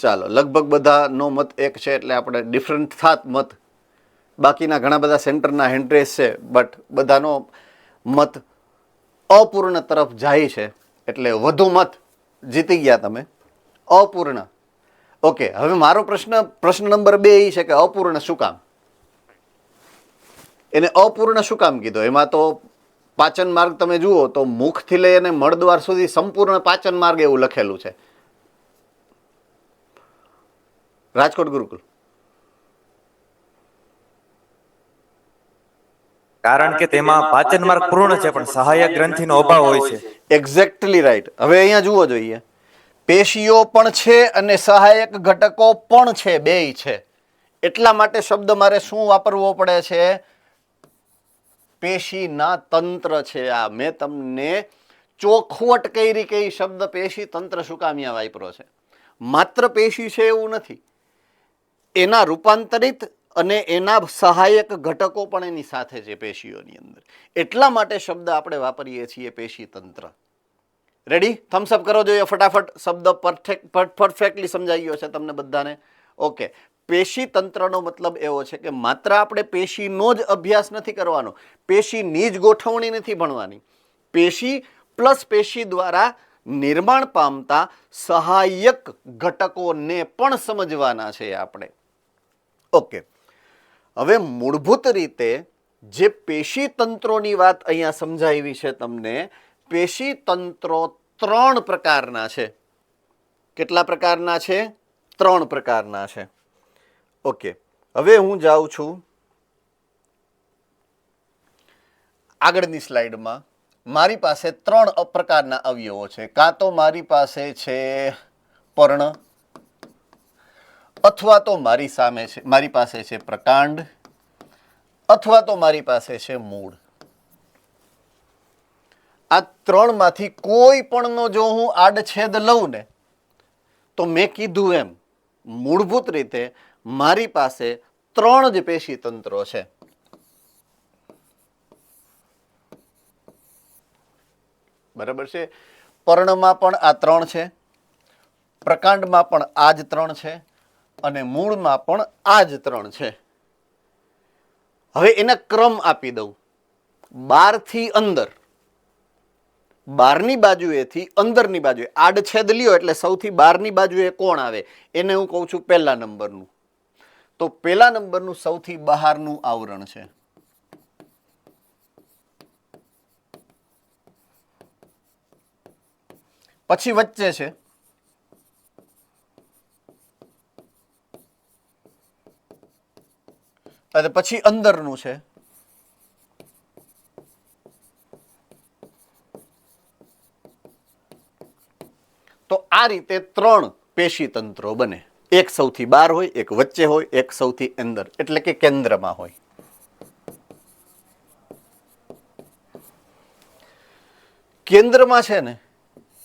ચાલો, લગભગ બધાનો મત એક છે એટલે આપણે ડિફરન્ટ થાત મત. બાકીના ઘણા બધા સેન્ટરના હેન્ડરેસ છે, બટ બધાનો મત અપૂર્ણ તરફ જાય છે, એટલે વધુ મત જીતી ગયા તમે. અપૂર્ણ. ઓકે, હવે મારો પ્રશ્ન નંબર 2 એ છે કે અપૂર્ણ શું કામ? એને અપૂર્ણ શું કામ કીધો? એમાં તો પાચન માર્ગ તમે જુઓ તો મુખથી લઈ અને મળદ્વાર સુધી સંપૂર્ણ પાચન માર્ગ એવું લખેલું છે. રાજકોટ ગુરુકુલ. કારણ કે તેમાં પાચન માર્ગ પૂર્ણ છે પણ સહાયક ગ્રંથિનો અભાવ હોય છે. Exactly right. હવે અહીંયા જુઓ જોઈએ, પેશીઓ પણ છે અને સહાયક ઘટકો પણ છે, બેય છે. એટલા માટે શબ્દ મારે શું વાપરવો પડે છે? પેશીના તંત્ર છે. આ મેં તમને ચોખવટ કરી કે ઈ શબ્દ પેશી તંત્ર શું કામ અહીંયા વાપરો છે. માત્ર પેશી છે એવું નથી, એના રૂપાંતરિત અને એના સહાયક ઘટકો પણ એની સાથે છે પેશીઓની અંદર. એટલા માટે શબ્દ આપણે વાપરીએ છીએ પેશી તંત્ર. રેડી? થમ્સઅપ કરો જોઈએ ફટાફટ. શબ્દ પરફેક્ટલી સમજાઈ ગયો છે તમને બધાને? ઓકે. પેશી તંત્રનો મતલબ એવો છે કે માત્ર આપણે પેશીનો જ અભ્યાસ નથી કરવાનો, પેશીની જ ગોઠવણી નથી ભણવાની. પેશી પ્લસ પેશી દ્વારા નિર્માણ પામતા સહાયક ઘટકોને પણ સમજવાના છે આપણે. ઓકે. હવે મૂળભૂત રીતે જે પેશી તંત્રોની વાત અહીંયા સમજાવી છે તમને, પેશી તંત્રો 3 પ્રકારના છે. કેટલા પ્રકારના છે? 3 પ્રકારના છે. ઓકે. હવે હું જાઉં છું આગળની સ્લાઇડમાં. મારી પાસે 3 પ્રકારના અવયવો છે. કાં તો મારી પાસે છે પર્ણ, અથવા તો મારી પાસે છે પ્રકાંડ, અથવા તો મારી પાસે છે મૂળ. આ 3 માંથી કોઈ પણનો જો હું આડછેદ લઉં ને, તો મેં કીધું એમ મૂળભૂત રીતે મારી પાસે 3 જ પેશી તંત્રો છે. બરાબર છે? પર્ણમાં પણ આ 3 છે, પ્રકાંડમાં પણ આ જ 3 છે, અને મૂળમાં પણ આ જ 3 છે. હવે એના ક્રમ આપી દઉં. 12 થી અંદર, 12ની બાજુએથી અંદરની બાજુએ આડછેદ લ્યો એટલે સૌથી 12ની બાજુએ કોણ આવે? એને હું કહું છું પહેલા નંબરનું. તો પહેલા નંબરનું સૌથી બહારનું આવરણ છે. પછી વચ્ચે છે, અને પછી અંદરનું છે, તો આ રીતે 3 પેશી તંત્રો બને. એક સૌથી બહાર હોય, એક વચ્ચે હોય, એક સૌથી અંદર એટલે કે કેન્દ્રમાં હોય. કેન્દ્રમાં છે ને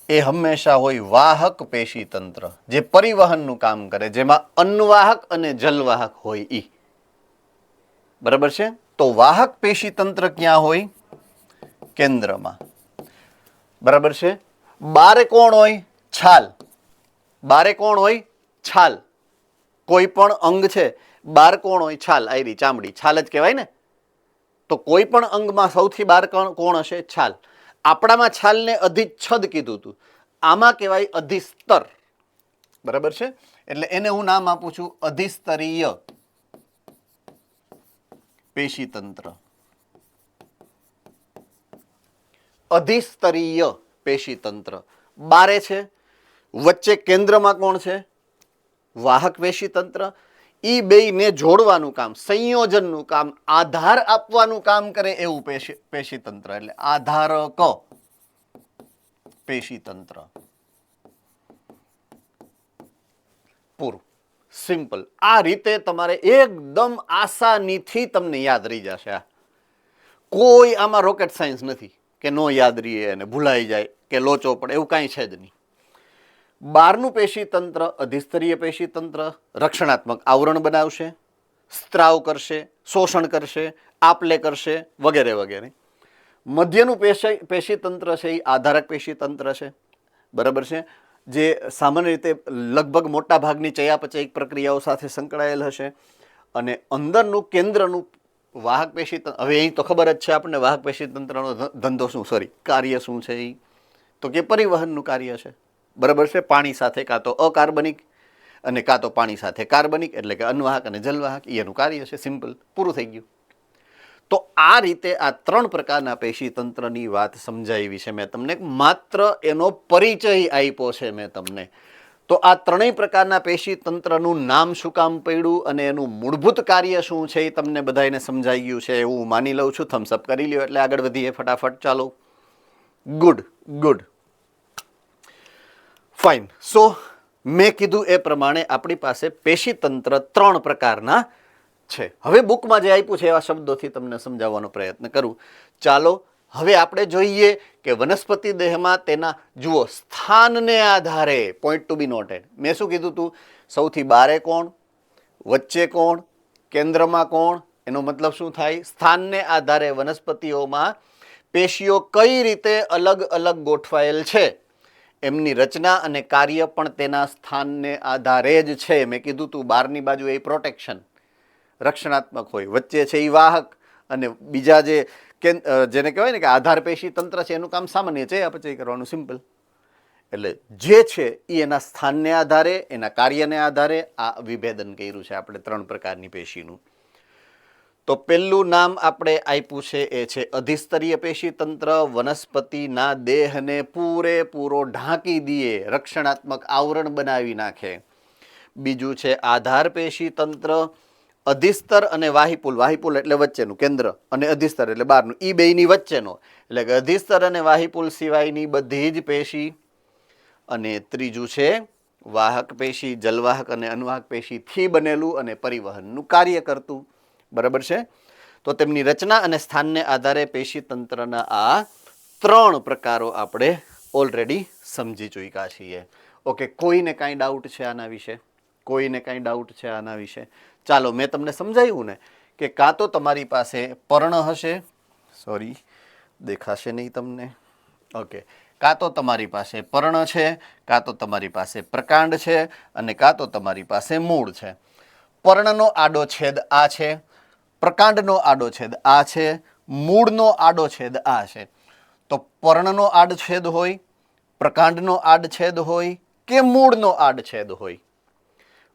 એ હંમેશા હોય વાહક પેશી તંત્ર, જે પરિવહનનું કામ કરે, જેમાં અન્નવાહક અને જલવાહક હોય ઈ. બરાબર છે? તો વાહક પેશી તંત્ર ક્યાં હોય? કેન્દ્રમાં. બરાબર છે? બારે કોણ હોય? છાલ. બારે કોણ હોય? છાલ. કોઈ પણ અંગ છે, બાર કોણ હોય? છાલ. આયરી ચામડી, છાલ જ કહેવાય ને. તો કોઈ પણ અંગમાં સૌથી બાર કોણ હશે? છાલ. આપણામાં છાલને અધિચ્છદ કીધું હતું, આમાં કહેવાય અધિસ્તર. બરાબર છે? એટલે એને હું નામ આપું છું અધિસ્તરીય પેશી તંત્ર. અધિસ્તરીય પેશી તંત્ર. બારે છે, વચ્ચે કેન્દ્રમાં કોણ છે? વાહક પેશી તંત્ર. ઈ બેયને જોડવાનું કામ, સંયોજનનું કામ, આધાર આપવાનું કામ કરે એવું પેશી તંત્ર, એટલે આધારક પેશી તંત્ર. પૂરું. સિમ્પલ. આ રીતે તમારે એકદમ આસાનીથી તમને યાદ રહી જશે. આ કોઈ આમાં રોકેટ સાયન્સ નથી કે નો યાદ રહીએ અને ભૂલાઈ જાય કે લોચો પડે, એવું કાંઈ છે જ નહીં. 12નું પેશી તંત્ર અધિસ્તરીય પેશી તંત્ર રક્ષણાત્મક આવરણ બનાવશે, સ્ત્રાવ કરશે, શોષણ કરશે, આપલે કરશે, વગેરે વગેરે. મધ્યનું પેશી તંત્ર છે એ આધારક પેશી તંત્ર છે. બરાબર છે? જે સામાન્ય રીતે લગભગ મોટા ભાગની ચયાપચયિક પ્રક્રિયાઓ સાથે સંકળાયેલ હશે. અને અંદરનું કેન્દ્રનું વાહક પેશી તંત્ર, હવે અહીં તો ખબર જ છે આપણને વાહક પેશી તંત્રનો ધંધો શું, કાર્ય શું છે એ, તો કે પરિવહનનું કાર્ય છે. બરાબર છે? પાણી સાથે કાં તો અકાર્બનિક અને કાં તો પાણી સાથે કાર્બનિક, એટલે કે અન્વાહક અને જલવાહક, એનું કાર્ય છે. સિમ્પલ. પૂરું થઈ ગયું. તો આ રીતે આ 3 પ્રકારના પેશી તંત્રની વાત સમજાવી છે મેં તમને. માત્ર એનો પરિચય આપ્યો છે મેં તમને. તો આ 3 પ્રકારના પેશી તંત્રનું નામ શું કામ પડ્યું અને એનું મૂળભૂત કાર્ય શું છે એ તમને બધાને સમજાઈ ગયું છે એવું માની લઉં છું. થમ્સઅપ કરી લ્યો એટલે આગળ વધીએ ફટાફટ. ચાલો. Good good, fine. સો મેં કીધું એ પ્રમાણે આપણી પાસે પેશી તંત્ર 3 પ્રકારના છે. હવે બુકમાં જે આપ્યું છે એવા શબ્દોથી તમને સમજાવવાનો પ્રયત્ન કરું. ચાલો હવે આપણે જોઈએ કે વનસ્પતિ દેહમાં તેના જુઓ સ્થાનને આધારે પોઈન્ટ ટુ બી નોટેડ. મેં શું કીધું તું? સૌથી બારે કોણ, વચ્ચે કોણ, કેન્દ્રમાં કોણ? એનો મતલબ શું થાય? સ્થાનને આધારે વનસ્પતિઓમાં પેશીઓ કઈ રીતે અલગ અલગ ગોઠવાયેલ છે એમની રચના અને કાર્ય પણ તેના સ્થાનને આધારે જ છે. મેં કીધું તું બહારની બાજુ એ પ્રોટેક્શન રક્ષણાત્મક હોય, વચ્ચે છે એ વાહક, અને બીજા જેને કહેવાય ને કે આધાર પેશી તંત્ર છે એનું કામ સામાન્ય છે અપચય કરવાનું, સિમ્પલ. એટલે જે છે એ એના સ્થાનને આધારે, એના કાર્યને આધારે આ વિભેદન કર્યું છે આપણે 3 પ્રકારની પેશીનું. તો પહેલું નામ આપણે આપ્યું છે એ છે અધિસ્તરીય પેશી તંત્ર. વનસ્પતિના દેહને પૂરેપૂરો ઢાંકી દે, રક્ષણાત્મક આવરણ બનાવી નાખે. બીજું છે આધાર પેશી તંત્ર. અધિસ્તર અને વાહિપુલ, વાહિપુલ એટલે વચ્ચેનું, કેન્દ્ર, અને અધિસ્તર એટલે બહારનું, એ બેયની વચ્ચેનો, એટલે કે અધિસ્તર અને વાહિપુલ સિવાયની બધી જ પેશી. અને ત્રીજું છે વાહક પેશી, જલવાહક અને અનુવાહક પેશીથી બનેલું અને પરિવહનનું કાર્ય કરતું. બરાબર છે? તો તેમની રચના અને સ્થાનને આધારે પેશી તંત્રના આ 3 પ્રકારો આપણે ઓલરેડી સમજી ચૂક્યા છીએ. ઓકે, કોઈને કાંઈ ડાઉટ છે આના વિશે? કોઈને કાંઈ ડાઉટ છે આના વિશે? ચાલો, મેં તમને સમજાવ્યું ને કે કાં તો તમારી પાસે પર્ણ હશે, સોરી દેખાશે નહીં તમને, ઓકે, કાં તો તમારી પાસે પર્ણ છે, કાં તો તમારી પાસે પ્રકાંડ છે, અને કાં તો તમારી પાસે મૂળ છે. પર્ણનો આડો છેદ આ છે, પ્રકાંડનો આડો છેદ આ છે, મૂળનો આડો છેદ આ છે. તો પર્ણનો આડછેદ હોય, પ્રકાંડનો આડછેદ હોય કે મૂળનો આડછેદ હોય,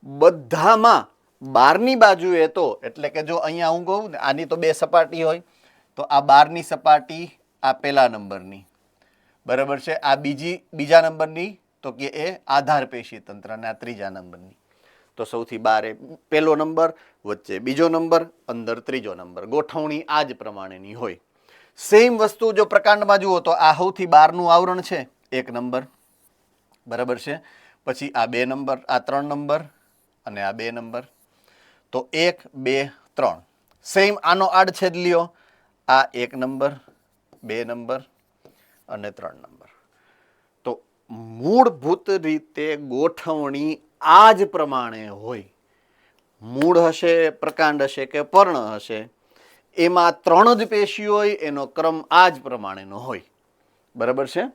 બધામાં બહારની બાજુએ તો, એટલે કે જો અહીંયા હું કહું ને આની તો 2 સપાટી હોય, તો આ બહારની સપાટી આ પહેલા નંબરની, બરાબર છે, આ બીજા નંબરની, તો કે એ આધાર પેશી તંત્ર, અને આ ત્રીજા નંબરની. તો સૌથી બારે પહેલો નંબર, વચ્ચે બીજો નંબર, અંદર ત્રીજો નંબર. ગોઠવણી આ જ પ્રમાણેની હોય. સેમ વસ્તુ જો પ્રકાંડમાં જુઓ તો આ સૌથી બહારનું આવરણ છે 1 નંબર, બરાબર છે, પછી આ 2 નંબર, આ 3 નંબર, અને આ 2 નંબર. તો 1, 2, 3. સેમ આનો આડછેદ લ્યો, આ 1 નંબર, 2 નંબર અને 3 નંબર. તો મૂળભૂત રીતે ગોઠવણી આ જ પ્રમાણે હોય. મૂળ હશે, પ્રકાંડ હશે કે પર્ણ હશે, એમાં 3 જ પેશી હોય, એનો ક્રમ આ જ પ્રમાણેનો હોય. બરાબર છે?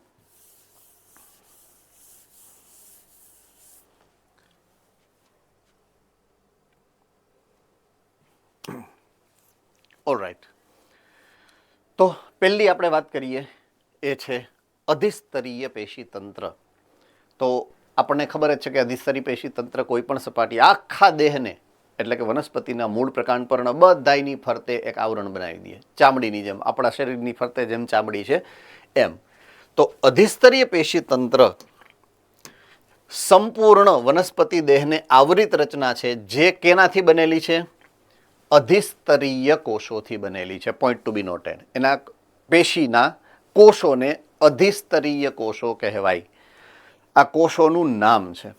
ઓલરાઈટ. તો પહેલી આપણે વાત કરીએ એ છે અધિસ્તરીય પેશી તંત્ર. તો આપણને ખબર જ છે કે અધિસ્તરીય પેશી તંત્ર કોઈ પણ સપાટી આખા દેહને, એટલે કે વનસ્પતિના મૂળ, પ્રકાંડ, પર્ણ બધાયની ફરતે એક આવરણ બનાવી દે, ચામડીની જેમ, આપણા શરીરની ફરતે જેમ ચામડી છે એમ. તો અધિસ્તરીય પેશી તંત્ર સંપૂર્ણ વનસ્પતિ દેહને આવરિત રચના છે, જે કેનાથી બનેલી છે? અધિસ્તરીય કોષોથી બનેલી છે. પોઈન્ટ ટુ બી નોટેડ. એના પેશીના કોષોને અધિસ્તરીય કોષો કહેવાય. આ કોષોનું નામ છે.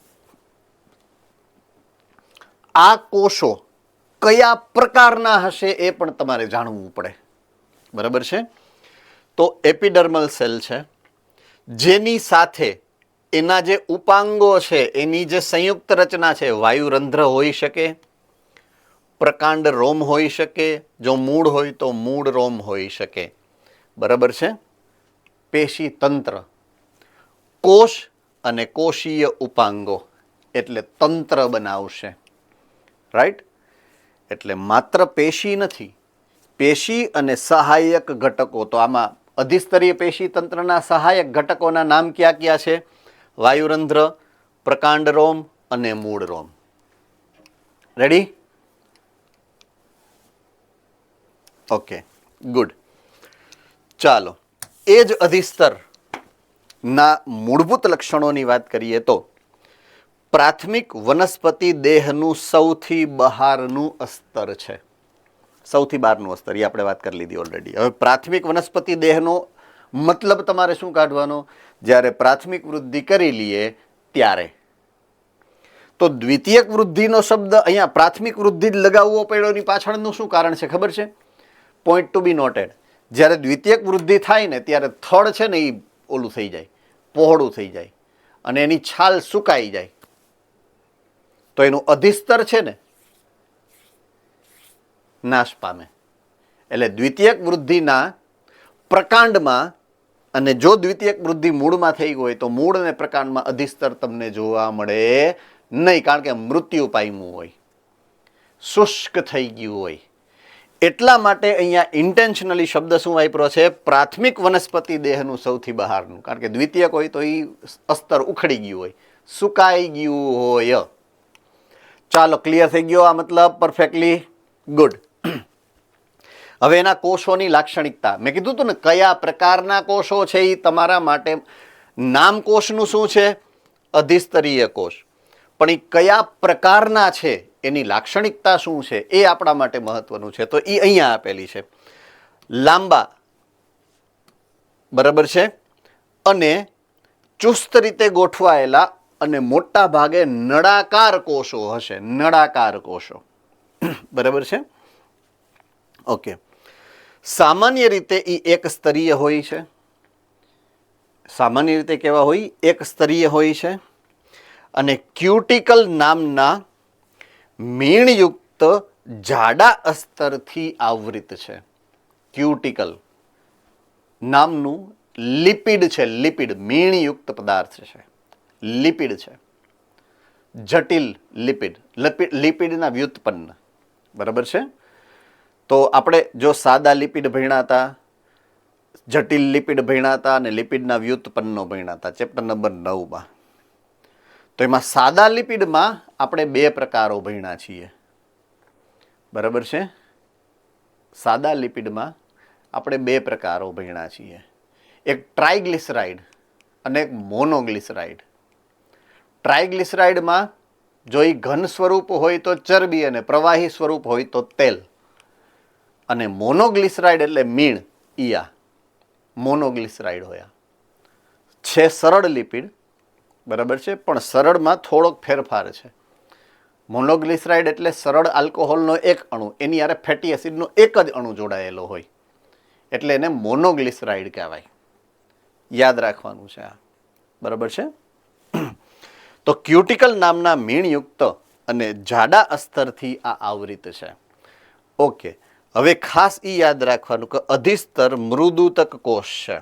આ કોષો કયા પ્રકારના હશે એ પણ તમારે જાણવું પડે. બરાબર છે? તો એપિડર્મલ સેલ છે, જેની સાથે એના જે ઉપાંગો છે, એની જે સંયુક્ત રચના છે, વાયુરંધ્ર હોઈ શકે, પ્રકાંડ રોમ હોઈ શકે, જો મૂળ હોય તો મૂળ રોમ હોઈ શકે. બરાબર છે? પેશી તંત્ર, કોષ અને કોષીય ઉપાંગો એટલે તંત્ર બનાવશે. રાઈટ? એટલે માત્ર પેશી નથી, પેશી અને સહાયક ઘટકો. તો આમાં અધિસ્તરીય પેશી તંત્રના સહાયક ઘટકોના નામ ક્યાં ક્યાં છે? વાયુરંધ્ર, પ્રકાંડ રોમ અને મૂળ રોમ. રેડી? Okay, good. ચાલો, એ જ અધિસ્તર ના મૂળભૂત લક્ષણોની વાત કરીએ તો પ્રાથમિક વનસ્પતિ દેહનું સૌથી બહારનું અસ્તર છે. સૌથી બહારનું અસ્તર, એ આપણે વાત કરી લીધી ઓલરેડી. હવે પ્રાથમિક વનસ્પતિ દેહનો મતલબ તમારે શું કાઢવાનો? જ્યારે પ્રાથમિક વૃદ્ધિ કરી લઈએ ત્યારે. તો દ્વિતીયક વૃદ્ધિનો શબ્દ અહીંયા પ્રાથમિક વૃદ્ધિ જ લગાવવો પડ્યો એની પાછળનું શું કારણ છે ખબર છે? પોઈન્ટ ટુ બી નોટેડ. જ્યારે દ્વિતીયક વૃદ્ધિ થાય ને ત્યારે થડ છે ને એ ઓલું થઈ જાય, પહોળું થઈ જાય અને એની છાલ સુકાઈ જાય, તો એનું અધિસ્તર છે ને નાશ પામે. એટલે દ્વિતીયક વૃદ્ધિના પ્રકાંડમાં, અને જો દ્વિતીયક વૃદ્ધિ મૂળમાં થઈ હોય તો મૂળ અને પ્રકાંડમાં અધિસ્તર તમને જોવા મળે નહીં, કારણ કે મૃત્યુ પામ્યું હોય, શુષ્ક થઈ ગયું હોય. એટલા માટે અહીંયા ઇન્ટેન્શનલી શબ્દ શું વાપર્યો છે? પ્રાથમિક વનસ્પતિ દેહનું સૌથી બહારનું, કારણ કે દ્વિતીયક હોય તો એ અસ્તર ઉખડી ગયું હોય, સુકાઈ ગયું હોય. ચાલો, ક્લિયર થઈ ગયો આ મતલબ? Perfectly good. હવે એના કોષોની લાક્ષણિકતા મેં કીધું હતું ને, કયા પ્રકારના કોષો છે એ તમારા માટે. નામ કોષનું શું છે? અધિસ્તરીય કોષ. પણ એ કયા પ્રકારના છે એની લાક્ષણિકતા શું છે એ આપણા માટે મહત્વનું છે. તો એ અહીંયા આપેલી છે. લાંબા, બરાબર છે, અને ચુસ્ત રીતે ગોઠવાયેલા અને મોટા ભાગે નળાકાર કોષો હશે. નળાકાર કોષો, બરાબર છે. ઓકે. સામાન્ય રીતે એ એક સ્તરીય હોય છે. સામાન્ય રીતે કેવા હોય? એક સ્તરીય હોય છે. અને ક્યુટિકલ નામના મીણયુક્ત જાડા અસ્તરથી આવૃત છે. ક્યુટિકલ નામનું લિપિડ છે. લિપિડ મીણયુક્ત પદાર્થ છે, લિપિડ છે. જટિલ લિપિડ, લિપિડના વ્યુત્પન્ન, બરાબર છે. તો આપણે જો સાદા લિપિડ ભણ્યા હતા, જટિલ લિપિડ ભણ્યા હતા અને લિપિડના વ્યુત્પન્નો ભણ્યા હતા ચેપ્ટર નંબર 9માં. તો એમાં સાદા લિપિડમાં આપણે 2 પ્રકારો ભણ્યા છીએ, બરાબર છે. સાદા લિપિડમાં આપણે 2 પ્રકારો ભણ્યા છીએ, એક ટ્રાઇગ્લિસરાઇડ અને એક મોનોગ્લિસરાઇડ. ટ્રાઇગ્લિસરાઇડમાં જો એ ઘન સ્વરૂપ હોય તો ચરબી અને પ્રવાહી સ્વરૂપ હોય તો તેલ, અને મોનોગ્લિસરાઇડ એટલે મીણ, ઈયા મોનોગ્લિસરાઇડ હોય છે. સરળ લિપિડ, બરાબર છે, પણ સરળમાં થોડોક ફેરફાર છે. મોનોગ્લિસરાઇડ એટલે સરળ આલ્કોહોલનો એક અણુ, એની યારે ફેટી એસિડનો એક જ અણુ જોડાયેલો હોય, એટલે એને મોનોગ્લિસરાઇડ કહેવાય. યાદ રાખવાનું છે આ, બરાબર છે. તો ક્યુટિકલ નામના મીણયુક્ત અને જાડા અસ્તરથી આ આવૃત છે. ઓકે. હવે ખાસ એ યાદ રાખવાનું કે અધિસ્તર મૃદુતક કોષ છે.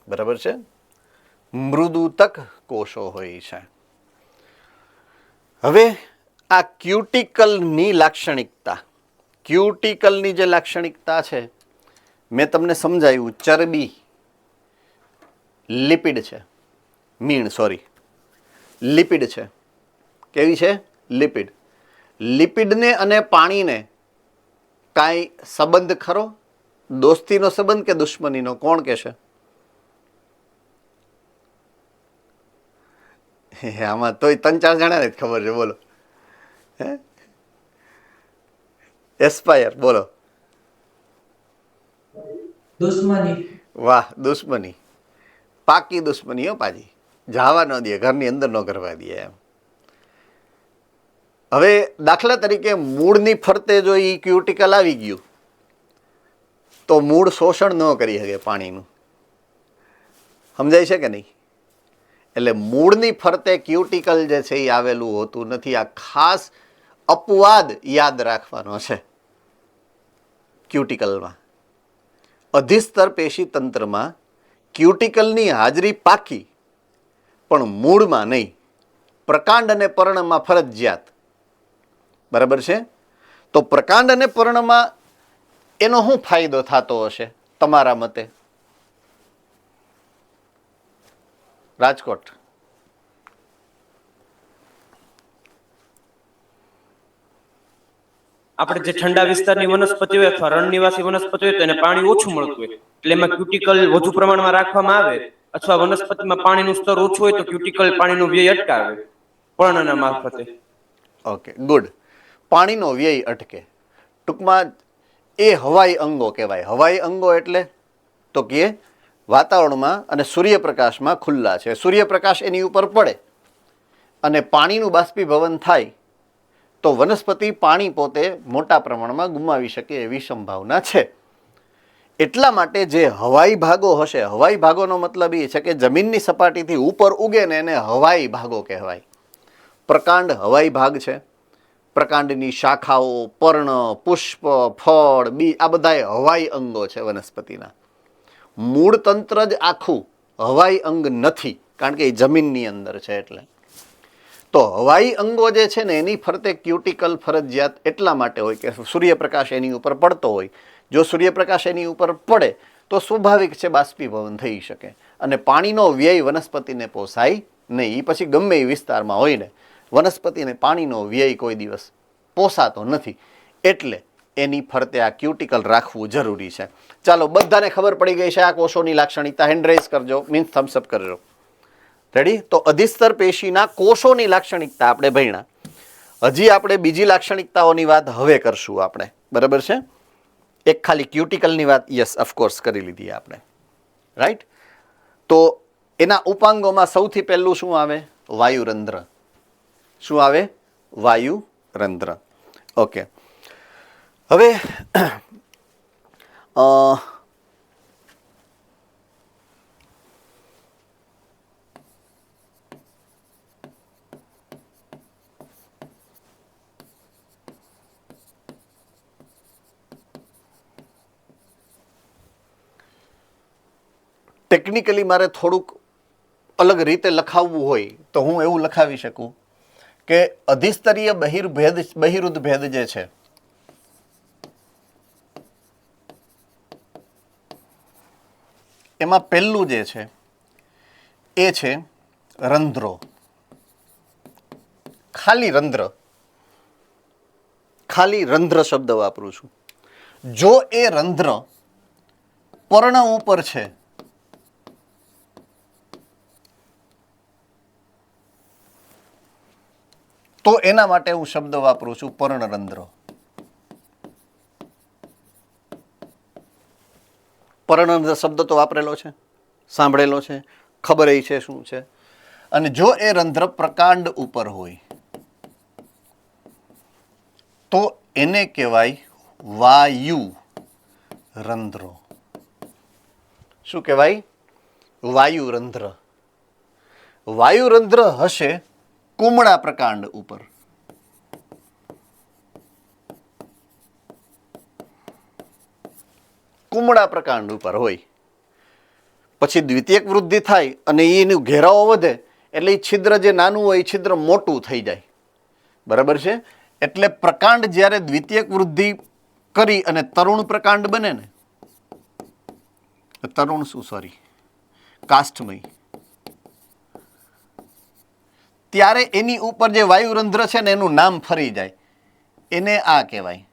બરાબર છે. મૃદુતક કોષો હોય છે. હવે આ ક્યુટિકલની લાક્ષણિકતા, ક્યુટિકલની જે લાક્ષણિકતા છે મેં તમને સમજાવ્યું. ચરબી લિપિડ છે, મીણ સોરી લિપિડ છે. કેવી છે? લિપિડ. લિપિડને અને પાણીને કાંઈ સંબંધ ખરો? દોસ્તીનો સંબંધ કે દુશ્મનીનો? કોણ કહેશે? આમાં તોય 3-4 જણાને જ ખબર છે. બોલો. હે, એસ્પાયર બોલો. દુશ્મની. વાહ, દુશ્મની. પાકી દુશ્મની હો પાજી. જવા ન દે, ઘરની અંદર ન કરવા દે એમ. હવે દાખલા તરીકે મૂળની ફરતે જો એ ક્યુટિકલ આવી ગયું તો મૂળ શોષણ ન કરી શકે પાણીનું. સમજાય છે કે નહીં? એટલે મૂળની ફરતે ક્યુટિકલ જે છે એ આવેલું હોતું નથી. આ ખાસ અપવાદ યાદ રાખવાનો છે. ક્યુટિકલમાં અધિસ્તર પેશી તંત્રમાં ક્યુટિકલની હાજરી પાકી, પણ મૂળમાં નહીં. પ્રકાંડ અને પર્ણમાં ફરજિયાત, બરાબર છે. તો પ્રકાંડ અને પર્ણમાં એનો શું ફાયદો થતો હશે તમારા મતે? રાજકોટ. આપણે જે ઠંડા વિસ્તારની વનસ્પતિ હોય અથવા રણનિવાસી વનસ્પતિ હોય તો એને પાણી ઓછું મળતું હોય, એટલે એમાં ક્યુટિકલ વધુ પ્રમાણમાં રાખવામાં આવે, અથવા વનસ્પતિમાં પાણીનું સ્તર ઓછું હોય તો ક્યુટિકલ પાણીનો વ્યય અટકાવે પર્ણના મારફતે. Okay, good. પાણીનો વ્યય અટકે. ટૂંકમાં એ હવાઈ અંગો કહેવાય. હવાઈ અંગો એટલે તો કે વાતાવરણમાં અને સૂર્યપ્રકાશમાં ખુલ્લા છે. સૂર્યપ્રકાશ એની ઉપર પડે અને પાણીનું બાષ્પીભવન થાય તો વનસ્પતિ પાણી પોતે મોટા પ્રમાણમાં ગુમાવી શકે એવી સંભાવના છે. એટલા માટે જે હવાઈ ભાગો હશે, હવાઈ ભાગોનો મતલબ એ છે કે જમીનની સપાટીથી ઉપર ઉગે ને એને હવાઈ ભાગો કહેવાય. પ્રકાંડ હવાઈ ભાગ છે. પ્રકાંડની શાખાઓ, પર્ણ, પુષ્પ, ફળ, બીજ આ બધા હવાઈ અંગો છે વનસ્પતિના. મૂળ તંત્ર જ આખું હવાઈ અંગ નથી, કારણ કે એ જમીનની અંદર છે. એટલે તો હવાઈ અંગો જે છે ને એની ફરતે ક્યુટિકલ ફરજિયાત એટલા માટે હોય કે સૂર્યપ્રકાશ એની ઉપર પડતો હોય. જો સૂર્યપ્રકાશ એની ઉપર પડે તો સ્વાભાવિક છે બાષ્પીભવન થઈ શકે અને પાણીનો વ્યય વનસ્પતિને પોસાય નહીં. એ પછી ગમે એ વિસ્તારમાં હોય ને વનસ્પતિને પાણીનો વ્યય કોઈ દિવસ પોસાતો નથી. એટલે એની ફરતે આ ક્યુટિકલ રાખવું જરૂરી છે. ચાલો, બધાને ખબર પડી ગઈ છે આ કોષોની લાક્ષણિકતા. હેન્ડ રેઝ કરજો, મીન્સ થમ્સઅપ કરજો. રેડી? તો અધિસ્તર પેશીના કોષોની લાક્ષણિકતા આપણે ભણ્યા. હજી આપણે બીજી લાક્ષણિકતાઓની વાત હવે કરશું આપણે. બરાબર છે? એક ખાલી ક્યુટિકલની વાત યસ ઓફકોર્સ કરી લીધી આપણે. રાઈટ? તો એના ઉપાંગોમાં સૌથી પહેલું શું આવે? વાયુરંધ્ર. શું આવે? વાયુરંધ્ર. ઓકે. હવે ટેકનિકલી મારે થોડુંક અલગ રીતે લખાવવું હોય તો હું એવું લખાવી શકું કે અધિસ્તરીય બહિરુદ્ધ ભેદ જે છે એમાં પહેલું જે છે એ છે રંધ્રો. ખાલી રંધ્ર, ખાલી રંધ્ર શબ્દ વાપરું છું. જો એ રંધ્ર પર્ણ ઉપર છે તો એના માટે હું શબ્દ વાપરું છું પર્ણરંધ્ર. પર્ણરંધ્ર શબ્દ તો વાપરેલો છે, સાંભળેલો છે, ખબર એ છે શું છે. અને જો એ રંધ્ર પ્રકાંડ ઉપર હોય તો એને કહેવાય વાયુ રંધ્રો. શું કહેવાય? વાયુરંધ્ર. વાયુરંધ્ર હશે કુમળા પ્રકાંડ ઉપર. કુમળા પ્રકાંડ ઉપર હોય. પછી દ્વિતીયક વૃદ્ધિ થાય અને એનું ઘેરાવો વધે એટલે એ છિદ્ર જે નાનું હોય એ છિદ્ર મોટું થઈ જાય. બરાબર છે? એટલે પ્રકાંડ જ્યારે દ્વિતીયક વૃદ્ધિ કરી અને તરુણ પ્રકાંડ બને ને, કાષ્ઠમય, ત્યારે એની ઉપર જે વાયુરંધ્ર છે ને એનું નામ ફરી જાય. એને આ કહેવાય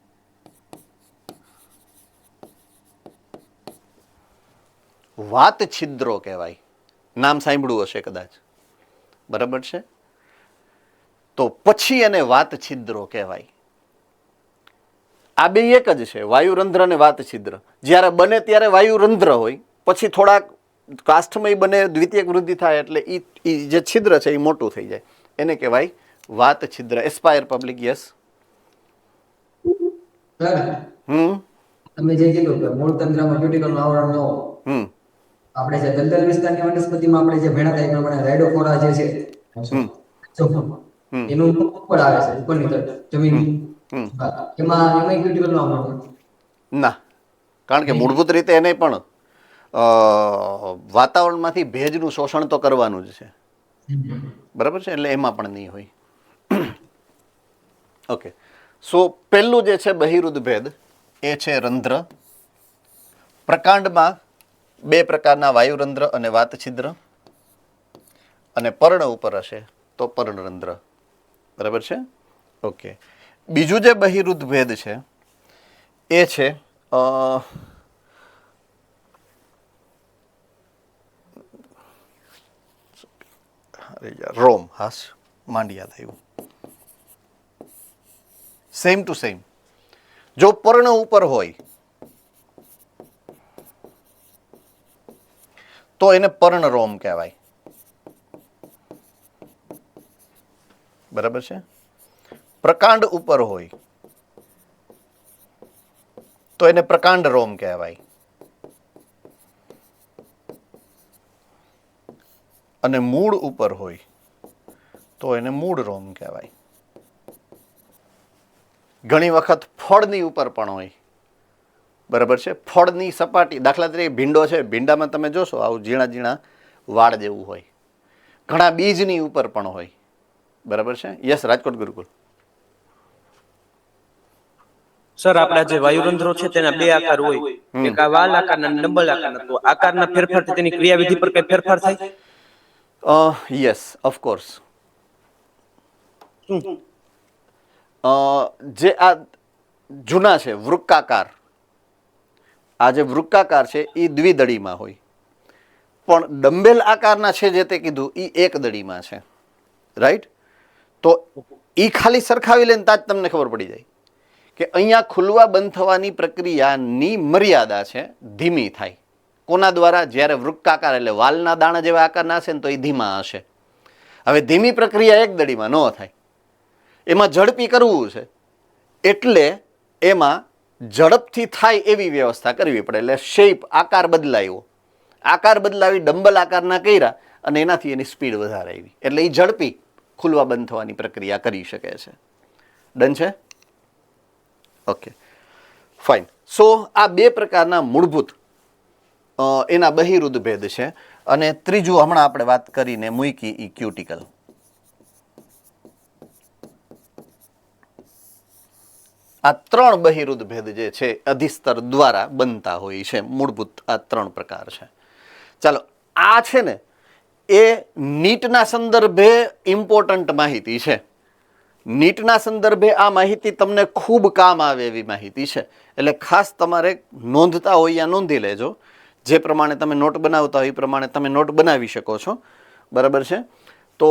વાત છિદ્રો કહેવાય. નામ સાંભળ્યું હશે કદાચ. બરાબર છે? તો પછી એને વાત છિદ્રો કહેવાય. આ બે એક જ છે, વાયુરંધ્ર અને વાત છિદ્ર. જ્યારે બને ત્યારે વાયુરંધ્ર હોય, પછી થોડાક કાષ્ઠમય બને, દ્વિતીયક વૃદ્ધિ થાય એટલે એ જે છિદ્ર છે એ મોટું થઈ જાય. એને કહેવાય વાત છિદ્ર. Aspire public. યસ. તમે જે કીધું કે મૂળ તંત્રમાં ક્યુટિકલનું આવરણ ન હોય, આપણે જે દલદલ વિસ્તારની વનસ્પતિમાં આપણે જે ભેણા થાય એ પ્રમાણે રાઇડોફોરા જે છે એનું ઉપર આવે છે, ઉપરની તરફ જમીન. એમાં ક્યુટિકલનું આવરણ ના, કારણ કે મૂળભૂત રીતે એને પણ વાતાવરણમાંથી ભેજનું શોષણ તો કરવાનું જ છે. બરાબર છે? એટલે એમાં પણ નહીં હોય. ઓકે. સો પહેલું જે છે બહિરુદ્ધ ભેદ એ છે રંધ્ર. પ્રકાંડમાં બે પ્રકારના વાયુરંધ્ર અને વાત છિદ્ર, અને પર્ણ ઉપર હશે તો પર્ણરંધ્ર. બરાબર છે? ઓકે. બીજું જે બહિરુદ્ધ ભેદ છે એ છે રોમ. હાસ, માંડ યાદ આવ્યું. Same to same. જો પર્ણ ઉપર હોય તો એને પર્ણરોમ કહેવાય. બરાબર છે. પ્રકાંડ ઉપર હોય તો એને પ્રકાંડ રોમ કહેવાય. અને મૂળ ઉપર હોય તો એને મૂળ રોમ કહેવાય. ઘણી વખત ફળની ઉપર પણ હોય. બરાબર છે. ફળની સપાટી, દાખલા તરીકે ભીંડો છે, ભીંડામાં તમે જોશો આવું ઝીણા ઝીણા વાળ જેવું હોય. ઘણા બીજની ઉપર પણ હોય. બરાબર છે. યસ, રાજકોટ ગુરુકુળ. સર આપણા જે વાયુરંધ્રો છે તેના બે આકાર હોય, એક આ વાલ આકારના અને ડંબલ આકારના. તો આકારના ફેરફારથી તેની ક્રિયાવિધિ પર કઈ ફેરફાર થાય? Yes, of course. જે આ જૂના છે વૃક્કાકાર, આ જે વૃક્કાકાર છે એ દ્વિદળીમાં હોય, પણ ડંબેલ આકારના છે જે તે કીધું એ એક દળીમાં છે. રાઈટ? તો એ ખાલી સરખાવી લે ને ત્યાં જ તમને ખબર પડી જાય કે અહીંયા ખુલવા બંધ થવાની પ્રક્રિયાની મર્યાદા છે, ધીમી થાય. કોના દ્વારા? જ્યારે વૃક્કાકાર એટલે વાલના દાણા જેવા આકારના હશે ને તો એ ધીમા હશે. હવે ધીમી પ્રક્રિયા એક દળીમાં ન થાય, એમાં ઝડપી કરવું છે એટલે એમાં ઝડપથી થાય એવી વ્યવસ્થા કરવી પડે. એટલે શેપ, આકાર બદલાયો, આકાર બદલાવી ડંબલ આકારના કર્યા અને એનાથી એની સ્પીડ વધારે આવી, એટલે એ ઝડપી ખુલવા બંધ થવાની પ્રક્રિયા કરી શકે છે. ડન છે? Okay, fine. સો આ બે પ્રકારના મૂળભૂત એના બહિરુદ્ધ ભેદ છે. અને ત્રીજું હમણાં આપણે વાત કરીને મૂકી એ ક્યુટિકલ. આ ત્રણ બહિરુદ્ધ ભેદ જે છે અધિસ્તર દ્વારા બનતા હોય છે. મૂળભૂત આ ત્રણ પ્રકાર છે. ચાલો, આ છે ને એ નીટના સંદર્ભે ઇમ્પોર્ટન્ટ માહિતી છે. નીટના સંદર્ભે આ માહિતી તમને ખૂબ કામ આવે એવી માહિતી છે. એટલે ખાસ તમારે નોંધતા હોય યા નોંધી લેજો. જે પ્રમાણે તમે નોટ બનાવતા હોય એ પ્રમાણે તમે નોટ બનાવી શકો છો. બરાબર છે? તો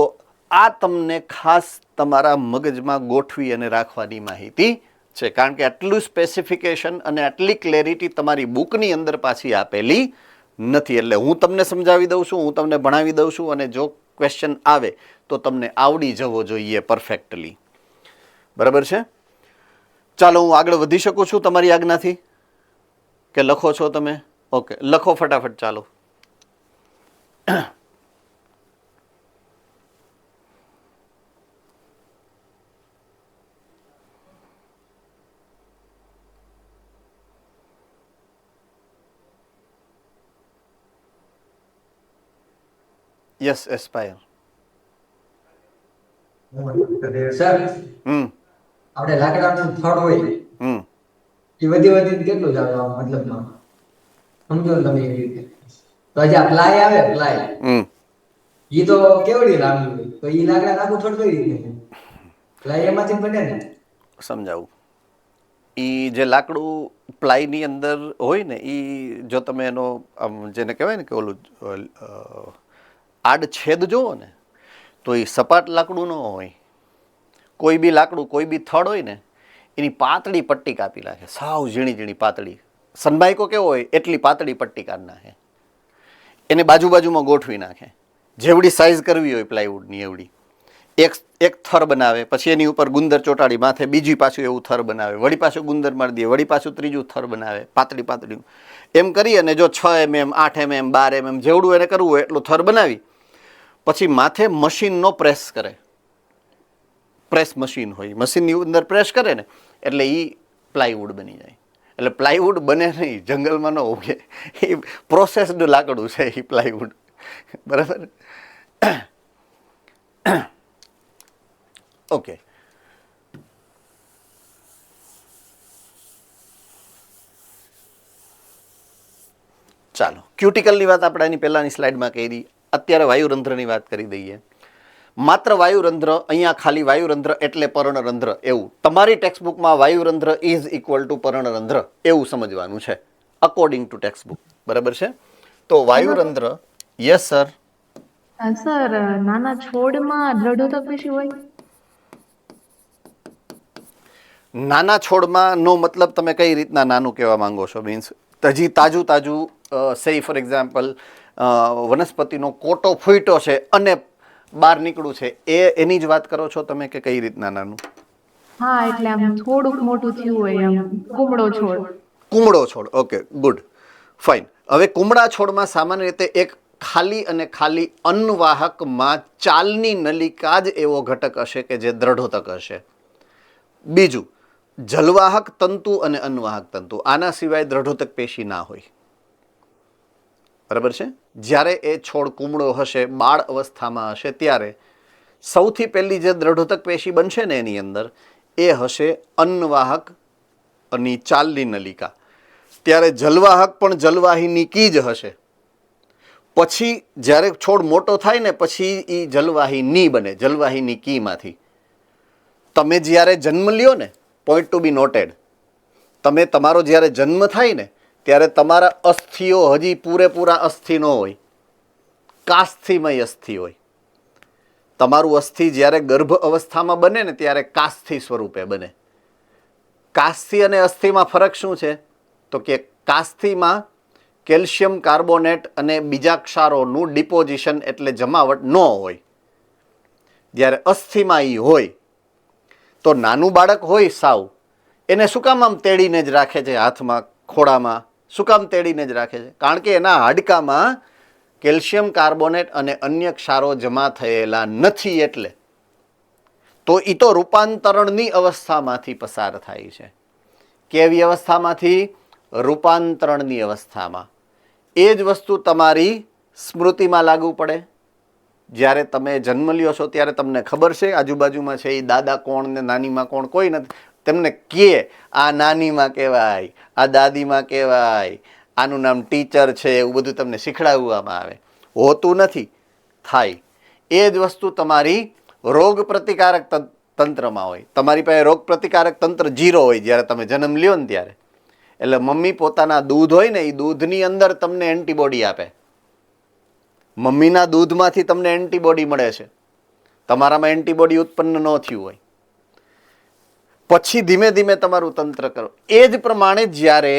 આ તમને ખાસ તમારા મગજમાં ગોઠવી અને રાખવાની માહિતી છે. કારણ કે આટલું સ્પેસિફિકેશન અને આટલી ક્લેરિટી તમારી બુકની અંદર પાછી આપેલી નથી. એટલે હું તમને સમજાવી દઉં છું, હું તમને ભણાવી દઉં છું, અને જો ક્વેશ્ચન આવે તો તમને આવડી જવો જોઈએ પરફેક્ટલી. બરાબર છે? ચાલો, હું આગળ વધી શકું છું તમારી આજ્ઞાથી? કે લખો છો તમે? ઓકે, લખો ફટાફટ. ચાલો. Yes, aspire. સર, હમ આપણે લાકડાનું થડ હોય હમ એ વધી કેટલું જ આવે આમ મતલબમાં, સમજો ને તમે એવી રીતે. તો આજે આ પ્લાય આવે, પ્લાય હમ ઈ તો કેવડી લાંબી હોય, તો ઈ લાકડા નાખું થોડ કઈ રીતે પ્લાય એમાંથી બને ને? સમજાવું. એ જે લાકડું પ્લાયની અંદર હોય ને, એ જો તમે એનો જેને કહેવાય ને કે ઓલું આડછેદ જુઓ ને તો એ સપાટ લાકડું ન હોય. કોઈ બી લાકડું, કોઈ બી થડ હોય ને એની પાતળી પટ્ટી કાપી નાખે, સાવ ઝીણી ઝીણી પાતળી. સનમાઇકો કેવો હોય એટલી પાતળી પટ્ટી કાઢી નાખે, એને બાજુબાજુમાં ગોઠવી નાખે. જેવડી સાઇઝ કરવી હોય પ્લાયવુડની એવડી એક થર બનાવે, પછી એની ઉપર ગુંદર ચોટાડી માથે બીજી પાછું એવું થર બનાવે, વળી પાછું ગુંદર મારી દે, વળી પાછું ત્રીજું થર બનાવે, પાતળી પાતળી. એમ કરી અને જો 6 mm, 8 mm, 12 mm જેવડું એને કરવું હોય એટલું થર બનાવી પછી માથે મશીનનો પ્રેસ કરે. પ્રેસ મશીન હોય, મશીનની અંદર પ્રેસ કરે ને એટલે એ પ્લાયવુડ બની જાય. એટલે પ્લાયવુડ બને નહીં, જંગલમાં ન ઉગે, એ પ્રોસેસ્ડ લાકડું છે એ પ્લાયવુડ. બરાબર? ઓકે, ચાલો. ક્યુટિકલની વાત આપણે એની પહેલાંની સ્લાઇડમાં કરી. અત્યારે વાયુરંધ્રની વાત કરી દઈએ. માત્ર વાયુરંધ્ર, અહીંયા ખાલી વાયુરંધ્ર એટલે પર્ણરંધ્ર એવું. તમારી ટેક્સ્ટબુકમાં વાયુરંધ્ર ઇઝ ઇક્વલ ટુ પર્ણરંધ્ર એવું સમજવાનું છે અકોર્ડિંગ ટુ ટેક્સ્ટબુક. બરાબર છે? તો વાયુરંધ્ર. Yes sir. સર, નાના છોડમાં દ્રઢોતક પેશી હોય? નાના છોડમાં નો મતલબ તમે કઈ રીતના નાનું કહેવા માંગો છો? મીન્સ હજી તાજું સે ફોર એક્ઝામ્પલ વનસ્પતિનો કોટો ફૂટ્યો છે અને બહાર નીકળ્યું છે, એની જ વાત કરો છો તમે કે કઈ રીતના નાનું? હા એટલે આમ થોડુંક મોટું થયું હોય એમ કુમળો છોડ. કુમળો છોડ. Okay, good, fine. હવે કુમળા છોડમાં સામાન્ય રીતે એક ખાલી અને ખાલી અન્નવાહકમાં ચાલની નલિકા જ એવો ઘટક હશે કે જે દ્રઢોતક હશે. બીજું, જલવાહક તંતુ અને અન્નવાહક તંતુ, આના સિવાય દ્રઢોતક પેશી ના હોય. બરાબર છે? જ્યારે એ છોડ કુમળો હશે, બાળ અવસ્થામાં હશે, ત્યારે સૌથી પહેલી જે દ્રઢોતક પેશી બનશે ને એની અંદર એ હશે અન્નવાહક અને ચાલની નલિકા. ત્યારે જલવાહક પણ જલવાહિની કી જ હશે. પછી જ્યારે છોડ મોટો થાય ને પછી એ જલવાહિની બને, જલવાહિની કીમાંથી. તમે જ્યારે જન્મ લ્યો ને, પોઈન્ટ ટુ બી નોટેડ, તમે તમારો જ્યારે જન્મ થાય ને ત્યારે તમારા અસ્થિઓ હજી પૂરેપૂરા અસ્થિ ન હોય, કાસ્થિમય અસ્થિ હોય. તમારું અસ્થિ જ્યારે ગર્ભ અવસ્થામાં બને ને ત્યારે કાસ્થિ સ્વરૂપે બને. કાસ્થિ અને અસ્થિમાં ફરક શું છે? તો કે કાસ્થિમાં કેલ્શિયમ કાર્બોનેટ અને બીજા ક્ષારોનું ડિપોઝિશન એટલે જમાવટ ન હોય, જ્યારે અસ્થિમાં એ હોય. તો નાનું બાળક હોય સાવ, એને શું કામ આમ તેડીને જ રાખે છે હાથમાં, ખોળામાં? શું કામ તેડીને જ રાખે છે? કારણ કે એના હાડકામાં કેલ્શિયમ કાર્બોનેટ અને અન્ય ક્ષારો જમા થયેલા નથી. એટલે તો એ તો રૂપાંતરણની અવસ્થામાંથી પસાર થાય છે. કેવી અવસ્થામાંથી? રૂપાંતરણની અવસ્થામાં. એ જ વસ્તુ તમારી સ્મૃતિમાં લાગુ પડે. જ્યારે તમે જન્મ લ્યો છો ત્યારે તમને ખબર છે આજુબાજુમાં છે એ દાદા કોણ ને નાનીમાં કોણ? કોઈ નથી. તેમને કહે આ નાનીમાં કહેવાય, આ દાદીમાં કહેવાય, આનું નામ ટીચર છે, એવું બધું તમને શીખડાવવામાં આવે. હોતું નથી, થાય. એ જ વસ્તુ તમારી રોગ પ્રતિકારક તંત્રમાં હોય. તમારી પાસે રોગ પ્રતિકારક તંત્ર 0 હોય જ્યારે તમે જન્મ લ્યો ને ત્યારે. એટલે મમ્મી પોતાના દૂધ હોય ને એ દૂધની અંદર તમને એન્ટીબોડી આપે. મમ્મીના દૂધમાંથી તમને એન્ટીબોડી મળે છે, તમારામાં એન્ટીબોડી ઉત્પન્ન ન થયું હોય. પછી ધીમે ધીમે તમારું તંત્ર કરો. એ જ પ્રમાણે જ્યારે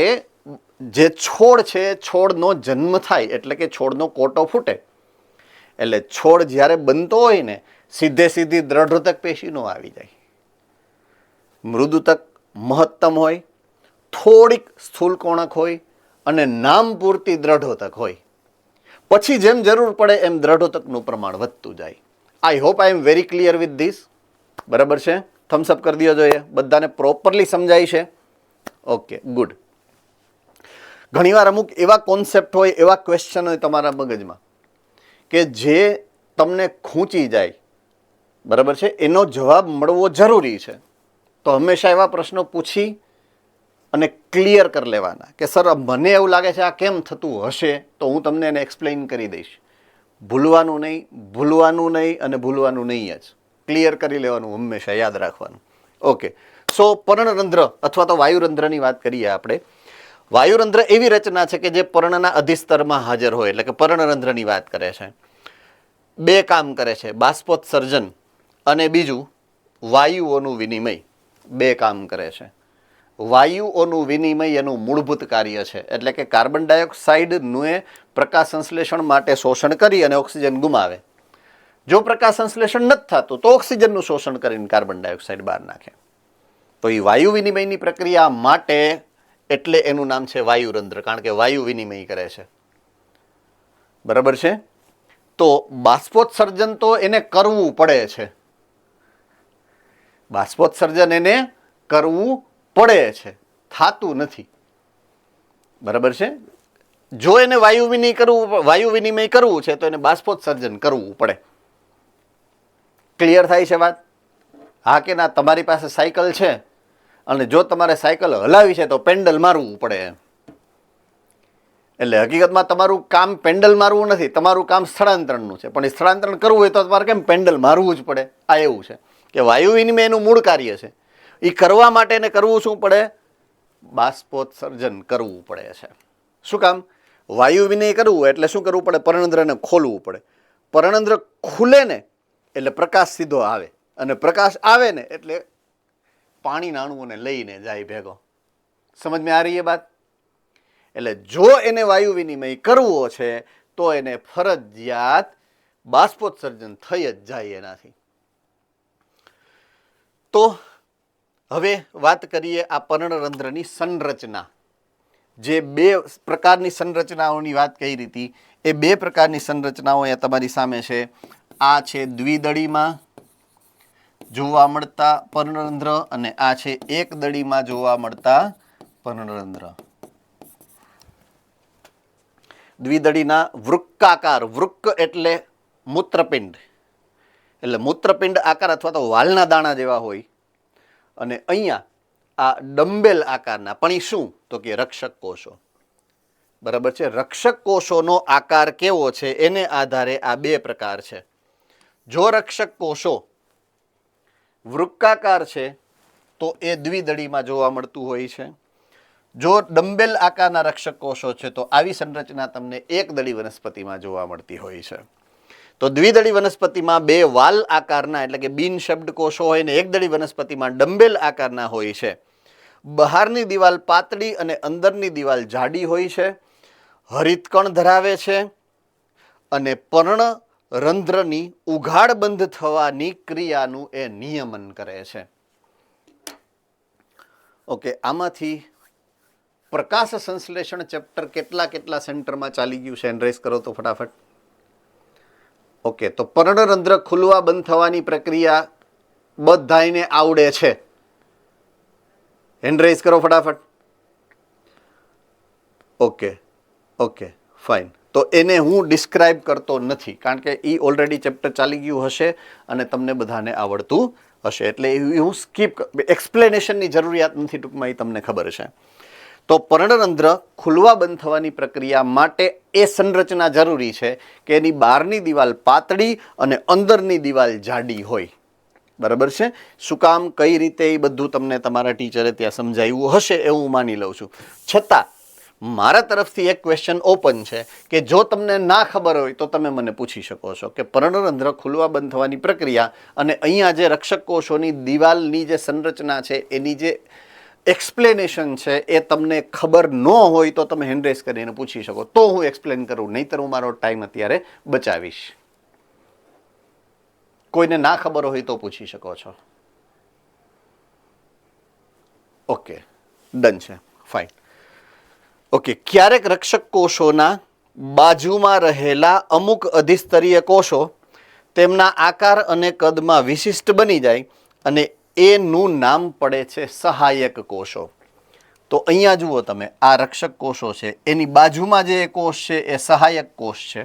જે છોડ છે, છોડનો જન્મ થાય એટલે કે છોડનો કોટો ફૂટે, એટલે છોડ જ્યારે બનતો હોય ને સીધી દ્રઢોતક પેશી નો આવી જાય. મૃદુતક મહત્તમ હોય, થોડીક સ્થૂલ કોણક હોય અને નામ પૂરતી દ્રઢોતક હોય. પછી જેમ જરૂર પડે એમ દ્રઢોતકનું પ્રમાણ વધતું જાય. I hope I am very clear with this. બરાબર છે? થમ્સઅપ કરી દો જોઈએ. બધાને પ્રોપરલી સમજાય છે? Okay, good. ઘણીવાર અમુક એવા કોન્સેપ્ટ હોય, એવા ક્વેશ્ચન હોય તમારા મગજમાં કે જે તમને ખૂંચી જાય. બરાબર છે? એનો જવાબ મળવો જરૂરી છે. તો હંમેશા એવા પ્રશ્નો પૂછી અને ક્લિયર કરી લેવાના કે સર મને એવું લાગે છે આ કેમ થતું હશે, તો હું તમને એને એક્સપ્લેઇન કરી દઈશ. ભૂલવાનું નહીં, ભૂલવાનું નહીં અને ભૂલવાનું નહીં જ. ક્લિયર કરી લેવાનું, હંમેશા યાદ રાખવાનું. ઓકે, સો પર્ણરંધ્ર અથવા તો વાયુરંધ્રની વાત કરીએ આપણે. વાયુરંધ્ર એવી રચના છે કે જે પર્ણના અધિસ્તરમાં હાજર હોય, એટલે કે પર્ણરંધ્રની વાત કરે છે. 2 કામ કરે છે, બાષ્પોત્સર્જન અને બીજું વાયુઓનું વિનિમય. 2 કામ કરે છે. વાયુઓનું વિનિમય એનું મૂળભૂત કાર્ય છે. એટલે કે કાર્બન ડાયોક્સાઇડનું પ્રકાશ સંશ્લેષણ માટે શોષણ કરી અને ઓક્સિજન ગુમાવે. જો પ્રકાશ સંશ્લેષણ નથી થતું તો ઓક્સિજનનું શોષણ કરીને કાર્બન ડાયોક્સાઇડ બહાર નાખે. તો એ વાયુ વિનિમયની પ્રક્રિયા માટે એટલે એનું નામ છે વાયુરંધ્ર, કારણ કે વાયુ વિનિમય કરે છે. બરાબર છે? તો બાષ્પોત્સર્જન તો એને કરવું પડે છે. બાષ્પોત્સર્જન એને કરવું પડે છે, થાતું નથી. બરાબર છે? જો એને વાયુ વિનિમય કરવું છે તો એને બાષ્પોત્સર્જન કરવું પડે. ક્લિયર થાય છે વાત? હા કે ના? તમારી પાસે સાયકલ છે અને જો તમારે સાયકલ હલાવી છે તો પેન્ડલ મારવું પડે. એટલે હકીકતમાં તમારું કામ પેન્ડલ મારવું નથી, તમારું કામ સ્થળાંતરણનું છે. પણ એ સ્થળાંતરણ કરવું હોય તો તમારે કેમ પેન્ડલ મારવું જ પડે. આ એવું છે કે વાયુ વિનિમય એનું મૂળ કાર્ય છે. એ કરવા માટે એને કરવું શું પડે? બાષ્પોત્સર્જન કરવું પડે છે. શું કામ? વાયુ વિનિમય કરવું એટલે શું કરવું પડે? પર્ણરંધ્રને ખોલવું પડે. પર્ણરંધ્ર ખુલે ને એટલે પ્રકાશ સીધો આવે, અને પ્રકાશ આવે ને એટલે પાણીના અણુઓને લઈને જાય ભેગો. સમજ મેં આ રહી એ વાત? એટલે જો એને વાયુ વિનિમય કરવો છે તો એને ફરજિયાત બાષ્પોત્સર્જન થઈ જ જાય એનાથી. તો હવે વાત કરીએ આ પર્ણરંધ્રની સંરચના. જે બે પ્રકારની સંરચનાઓની વાત કરી હતી એ બે પ્રકારની સંરચનાઓ અહીંયા તમારી સામે છે. આ છે દ્વિદળીમાં જોવા મળતા પર્ણરંધ્ર અને આ છે એક દળીમાં જોવા મળતા પર્ણરંધ્ર. દ્વિદળીના વૃક્કાકાર, વૃક્ક એટલે મૂત્રપિંડ, એટલે મૂત્રપિંડ આકાર અથવા તો વાલના દાણા જેવા હોય, અને અહીંયા આ ડંબેલ આકારના. પણ એ શું? તો કે રક્ષક કોષો. બરાબર છે. રક્ષક કોષોનો આકાર કેવો છે એને આધારે આ બે પ્રકાર છે. જો રક્ષક કોષો વૃક્કાકાર છે તો એ દ્વિદળીમાં જોવા મળતું હોય છે. જો ડંબેલ આકારના રક્ષક કોષો છે તો આવી સંરચના તમને એકદળી વનસ્પતિમાં જોવા મળતી હોય છે. તો દ્વિદળી વનસ્પતિમાં બે વાલ આકારના એટલે કે બિનશબ્દ કોષો હોય ને એકદળી વનસ્પતિમાં ડંબેલ આકારના હોય છે. બહારની દિવાલ પાતળી અને અંદરની દિવાલ જાડી હોય છે. હરિતકણ ધરાવે છે અને પર્ણરંધ્રની ઉઘાડ બંધ થવાની ક્રિયાનું એ નિયમન કરે છે. ઓકે, આમાંથી પ્રકાશ સંશ્લેષણ ચેપ્ટર કેટલા સેન્ટરમાં ચાલી ગયું છે એનરેસ કરો તો ફટાફટ. ઓકે, તો પર્ણરંધ્ર ખુલવા બંધ થવાની પ્રક્રિયા બધાયને આવડે છે. હેન્ડ કરો ફટાફટ. Okay fine. તો એને હું ડિસ્ક્રાઇબ કરતો નથી કારણ કે એ ઓલરેડી ચેપ્ટર ચાલી ગયું હશે અને તમને બધાને આવડતું હશે, એટલે હું સ્કીપ, એક્સપ્લેનેશનની જરૂરિયાત નથી. ટૂંકમાં એ તમને ખબર છે. તો પર્ણરંધ્ર ખુલવા બંધ થવાની પ્રક્રિયા માટે એ સંરચના જરૂરી છે કે એની બહારની દિવાલ પાતળી અને અંદરની દિવાલ જાડી હોય. બરાબર છે. શું કામ, કઈ રીતે, એ બધું તમને તમારા ટીચરે ત્યાં સમજાવ્યું હશે એવું હું માની લઉં છું. છતાં મારા તરફથી એક ક્વેશ્ચન ઓપન છે કે જો તમને ના ખબર હોય તો તમે મને પૂછી શકો છો કે પર્ણરંધ્ર ખુલવા બંધ થવાની પ્રક્રિયા અને અહીંયા જે રક્ષક કોષોની દિવાલની જે સંરચના છે એની જે એક્સપ્લેનેશન છે એ તમને ખબર ન હોય તો તમે હેન્ડ રેઝ કરીને પૂછી શકો, તો હું એક્સપ્લેન કરું, નહીંતર હું મારો ટાઈમ અત્યારે બચાવીશ. કોઈને ના ખબર હોય તો પૂછી શકો છો. ઓકે, ડન છે, ફાઇન. ઓકે, ક્યારેક રક્ષક કોષોના બાજુમાં રહેલા અમુક અધિસ્તરીય કોષો તેમના આકાર અને કદમાં વિશિષ્ટ બની જાય અને એનું નામ પડે છે સહાયક કોષો. તો અહીંયા જુઓ તમે, આ રક્ષક કોષો છે એની બાજુમાં જે કોષ છે એ સહાયક કોષ છે.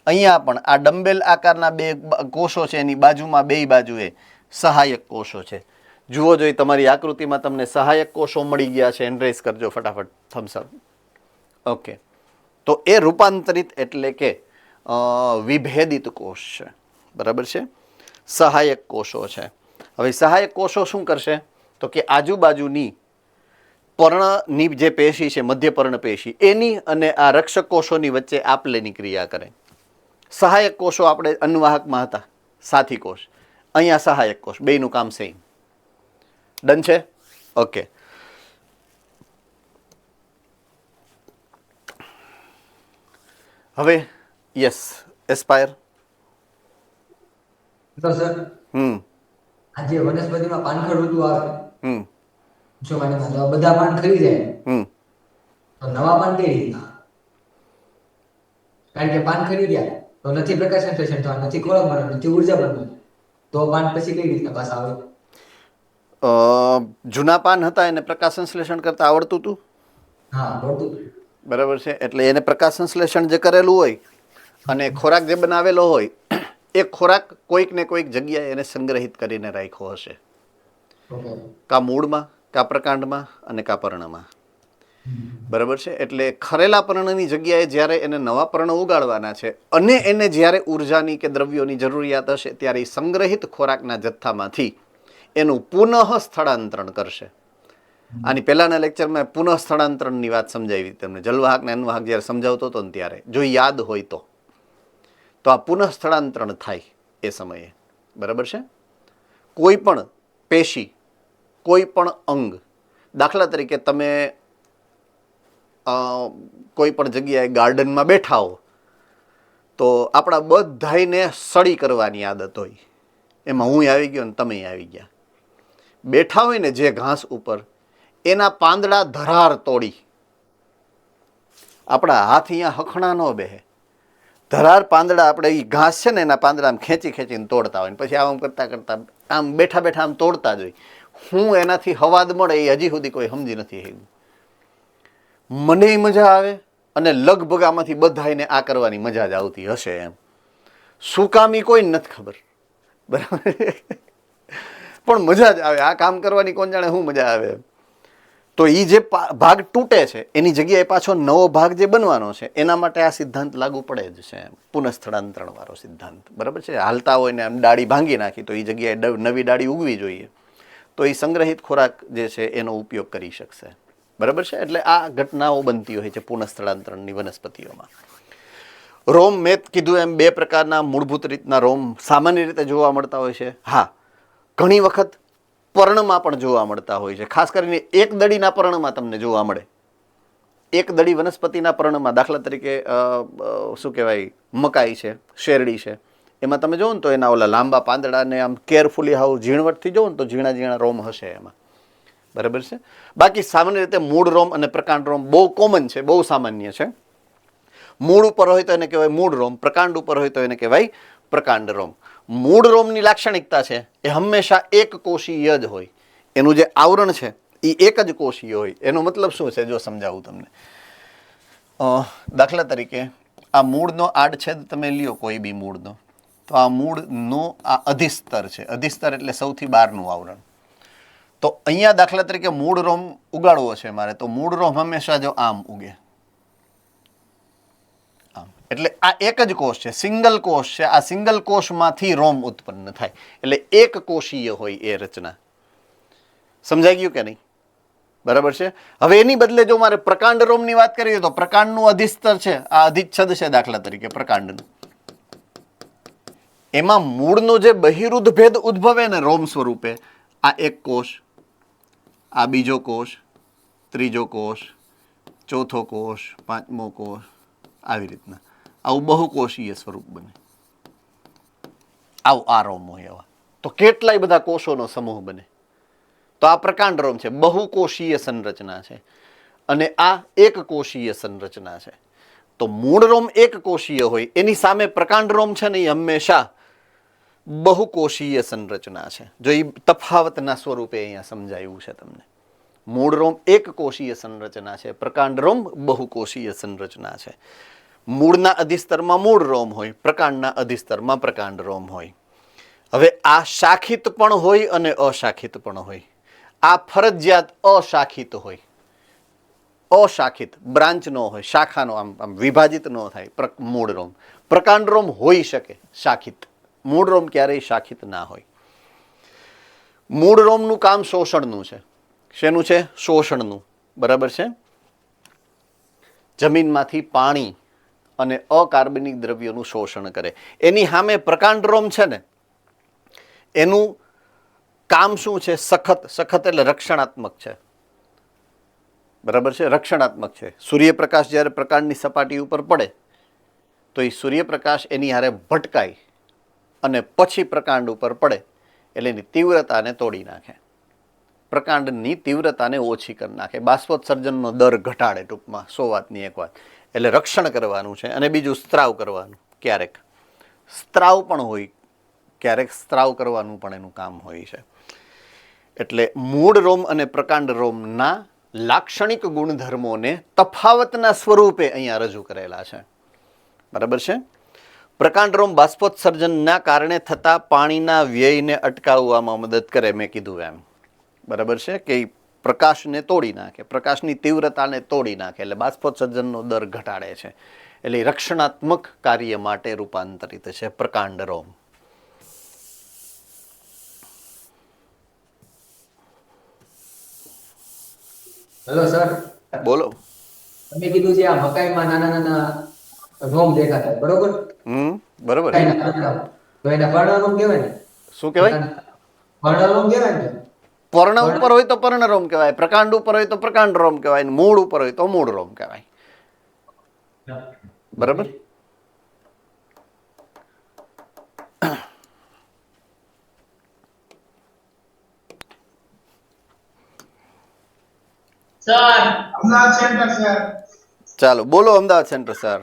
અહીંયા પણ આ ડંબેલ આકારના બે કોષો છે એની બાજુમાં બે બાજુએ સહાયક કોષો છે. જુઓ જોઈએ તમારી આકૃતિમાં તમને સહાયક કોષો મળી ગયા છે. એનરેઝ કરજો ફટાફટ, થમ્સ અપ. ઓકે, તો એ રૂપાંતરિત એટલે કે વિભેદિત કોષ છે. બરાબર છે. સહાયક કોષો છે. હવે સહાયક કોષો શું કરશે તો કે આજુબાજુની પર્ણની જે પેશી છે, મધ્યપર્ણ પેશી, એની અને આ રક્ષક કોષોની વચ્ચે આપલેની ક્રિયા કરે. સહાયક કોષો આપણે અન્નવાહકમાં હતા, સાથી કોષ, અહીંયા સહાયક કોષ, બેયનું કામ સેમ. ડન છે. ઓકે, હવે યસ એસ્પાયર. તો સર આ જે વનસ્પતિમાં પાનખર ઋતુ આવે, જો માની તો બધા પાન ખરી જાય, તો નવા પાન કઈ રીતના? કારણ કે પાન ખરી ગયા તો નથી પ્રકાશ સંશ્લેષણ થવા, નથી ખોરાક મળે, નથી ઉર્જા બનવા, તો પાન પછી કઈ રીતના પાછા આવે? જૂના પાન હતા એને પ્રકાશ સંશ્લેષણ કરતા આવડતું હતું. હા, આવડતું. બરાબર છે. એટલે એને પ્રકાશ સંશ્લેષણ જે કરેલું હોય અને ખોરાક જે બનાવેલો હોય એ ખોરાક કોઈક ને કોઈક જગ્યાએ એને સંગ્રહિત કરીને રાખ્યો હશે, કા મૂળમાં, કા પ્રકાંડમાં અને કા પર્ણમાં. બરાબર છે. એટલે ખરેલા પર્ણની જગ્યાએ જ્યારે એને નવા પર્ણ ઉગાડવાના છે અને એને જ્યારે ઉર્જાની કે દ્રવ્યોની જરૂરિયાત હશે ત્યારે એ સંગ્રહિત ખોરાકના જથ્થામાંથી એનું પુનઃ સ્થળાંતરણ કરશે. આની પહેલાના લેક્ચરમાં પુનઃ સ્થળાંતરણની વાત સમજાવી તમને, જલવાહક ને અન્વાહક જ્યારે સમજાવતો હતો ને ત્યારે, જો યાદ હોય તો આ પુનઃ સ્થળાંતરણ થાય એ સમયે. બરાબર છે. કોઈ પણ પેશી, કોઈ પણ અંગ, દાખલા તરીકે તમે કોઈ પણ જગ્યાએ ગાર્ડનમાં બેઠા હો તો આપણા બધાયને સળી કરવાની આદત હોય. એમાં હું આવી ગયો ને તમે આવી ગયા. બેઠા હોય ને જે ઘાસ ઉપર, એના પાંદડા ધરાર તોડી, આપણા હાથ અહીંયા હખણા ન બેહે, ધરાર પાંદડા આપણે એ ઘાસ છે ને એના પાંદડા આમ ખેંચી ખેંચીને તોડતા હોય ને પછી આમ કરતા કરતા આમ બેઠા બેઠા આમ તોડતા જ હોય. હું એનાથી હવાદ મળે એ હજી સુધી કોઈ સમજી નથી શક્યું. મને મજા આવે અને લગભગ આમાંથી બધાને આ કરવાની મજા જ આવતી હશે એમ. શું કામ ઈ કોઈ નથી ખબર, બરાબર, પણ મજા જ આવે આ કામ કરવાની. કોણ જાણે શું મજા આવે એમ. તો એ જે ભાગ તૂટે છે એની જગ્યાએ પાછો નવો ભાગ જે બનવાનો છે એના માટે આ સિદ્ધાંત લાગુ પડે જ છે. પુનઃસ્થળાંતરણ વાળો સિદ્ધાંત, બરાબર છે. હાલતા હોય ને આમ ડાળી ભાંગી નાખી તો એ જગ્યાએ નવી ડાળી ઉગવી જોઈએ, તો એ સંગ્રહિત ખોરાક જે છે એનો ઉપયોગ કરી શકશે, બરાબર છે. એટલે આ ઘટનાઓ બનતી હોય છે પુનઃસ્થળાંતરણની વનસ્પતિઓમાં. રોમ મેં કીધું એમ 2 પ્રકારના મૂળભૂત રીતના રોમ સામાન્ય રીતે જોવા મળતા હોય છે. હા, ઘણી વખત પર્ણમાં પણ જોવા મળતા હોય છે. ખાસ કરીને એક દડીના પર્ણમાં તમને જોવા મળે. એક દડી વનસ્પતિના પર્ણમાં, દાખલા તરીકે શું કહેવાય, મકાઈ છે, શેરડી છે, એમાં તમે જુઓ ને તો એના ઓલા લાંબા પાંદડાને આમ કેરફુલી હાવ ઝીણવટથી જુઓ ને તો ઝીણા ઝીણા રોમ હશે એમાં, બરાબર છે. બાકી સામાન્ય રીતે મૂળ રોમ અને પ્રકાંડ રોમ બહુ કોમન છે, બહુ સામાન્ય છે. મૂળ ઉપર હોય તો એને કહેવાય મૂળ રોમ, પ્રકાંડ ઉપર હોય તો એને કહેવાય પ્રકાંડ રોમ. મૂળ રોમની લાક્ષણિકતા છે એ હંમેશા એક કોષીય જ હોય. એનું જે આવરણ છે એ એક જ કોષીય હોય. એનો મતલબ શું છે જો સમજાવું તમને. દાખલા તરીકે આ મૂળનો આડછેદ તમે લ્યો કોઈ બી મૂળનો, તો આ મૂળનો આ અધિસ્તર છે. અધિસ્તર એટલે સૌથી બહારનું આવરણ. તો અહીંયા દાખલા તરીકે મૂળ રોમ ઉગાડવો છે મારે, તો મૂળ રોમ હંમેશા જો આમ ઉગે, આમ. એટલે આ એક જ કોષ છે, સિંગલ કોષ છે. આ સિંગલ કોષમાંથી રોમ ઉત્પન્ન થાય, એટલે એક કોષીય હોય એ રચના. સમજાઈ ગયું કે નહીં? બરાબર છે. હવે એની બદલે જો મારે પ્રકાંડ રોમની વાત કરીએ તો પ્રકાંડનું અધિસ્તર છે, આ અધિચ્છદ છે દાખલા તરીકે પ્રકાંડનું, એમાં મૂળનો જે બહિરુદ્ધ ભેદ ઉદ્ભવે ને રોમ સ્વરૂપે, આ એક કોષ, આ બીજો કોષ, ત્રીજો કોષ, ચોથો કોષ, પાંચમો કોષ, આવી રીતના આવું બહુકોષીય સ્વરૂપ બને. આવું આ રોમ હોય એવા તો કેટલાય બધા કોષોનો સમૂહ બને. તો આ પ્રકાંડ રોમ છે, બહુકોષીય સંરચના છે, અને આ એક કોષીય સંરચના છે. તો મૂળ રોમ એક કોષીય હોય, એની સામે પ્રકાંડ રોમ છે ને એ હંમેશા બહુકોષીય સંરચના છે. જો એ તફાવતના સ્વરૂપે અહીંયા સમજાયું છે તમને. મૂળ રોમ એક કોષીય સંરચના છે, પ્રકાંડ રોમ બહુકોષીય સંરચના છે. મૂળના અધિસ્તરમાં મૂળ રોમ હોય, પ્રકાંડના અધિસ્તરમાં પ્રકાંડ રોમ હોય. હવે આ શાખિત પણ હોય અને અશાખિત પણ હોય. આ ફરજિયાત અશાખિત હોય, અશાખિત બ્રાન્ચ નો હોય, શાખાનો આમ વિભાજિત ન થાય મૂળ રોમ. પ્રકાંડ રોમ હોઈ શકે શાખિત, મૂળ રોમ ક્યારેય શાખિત ના હોય. મૂળ રોમનું કામ શોષણનું છે. શેનું છે? શોષણનું, બરાબર છે. જમીનમાંથી પાણી અને અકાર્બનિક દ્રવ્યોનું શોષણ કરે. એની સામે પ્રકાંડ રોમ છે ને, એનું કામ શું છે? સખત. સખત એટલે રક્ષણાત્મક છે, બરાબર છે, રક્ષણાત્મક છે. સૂર્યપ્રકાશ જ્યારે પ્રકાંડની સપાટી ઉપર પડે તો એ સૂર્યપ્રકાશ એની હારે ભટકાય અને પછી પ્રકાંડ ઉપર પડે એટલે એની તીવ્રતાને તોડી નાખે, પ્રકાંડની તીવ્રતાને ઓછી કરી નાખે, બાષ્પોત્સર્જનનો દર ઘટાડે. ટૂંકમાં 100 વાતની એક વાત. એટલે રક્ષણ કરવાનું છે. અને બીજું સ્ત્રાવ કરવાનું. ક્યારેક સ્ત્રાવ પણ હોય, ક્યારેક સ્ત્રાવ કરવાનું પણ એનું કામ હોય છે. એટલે મૂળ રોમ અને પ્રકાંડ રોમના લાક્ષણિક ગુણધર્મોને તફાવતના સ્વરૂપે અહીંયા રજૂ કરેલા છે, બરાબર છે. પ્રકાંડ રોમ બાષ્પોત્સર્જનના કારણે થતા પાણીના વ્યયને અટકાવવામાં મદદ કરે, મેં કીધું એમ, બરાબર છે, કે પ્રકાશને તોડી નાખે, પ્રકાશની તીવ્રતાને તોડી નાખે, એટલે બાષ્પોત્સર્જનનો દર ઘટાડે છે. એટલે રક્ષણાત્મક કાર્ય માટે રૂપાંતરિત છે પ્રકાંડ રોમ. હેલો સર, બોલો. તમે કીધું છે આ મકાઈમાં નાના નાના રોમ દેખાતા, બરોબર? બરોબર. તો એને પર્ણરોમ કહેવાય ને? શું કહેવાય? પર્ણરોમ કહેવાય ને? પર્ણ ઉપર હોય તો પર્ણરોમ કહેવાય, પ્રકાંડ ઉપર હોય તો પ્રકાંડ રોમ કહેવાય, મૂળ ઉપર હોય તો મૂળ રોમ કહેવાય, બરાબર. Ahmedabad centre sir. ચાલો બોલો અમદાવાદ સેન્ટર સર.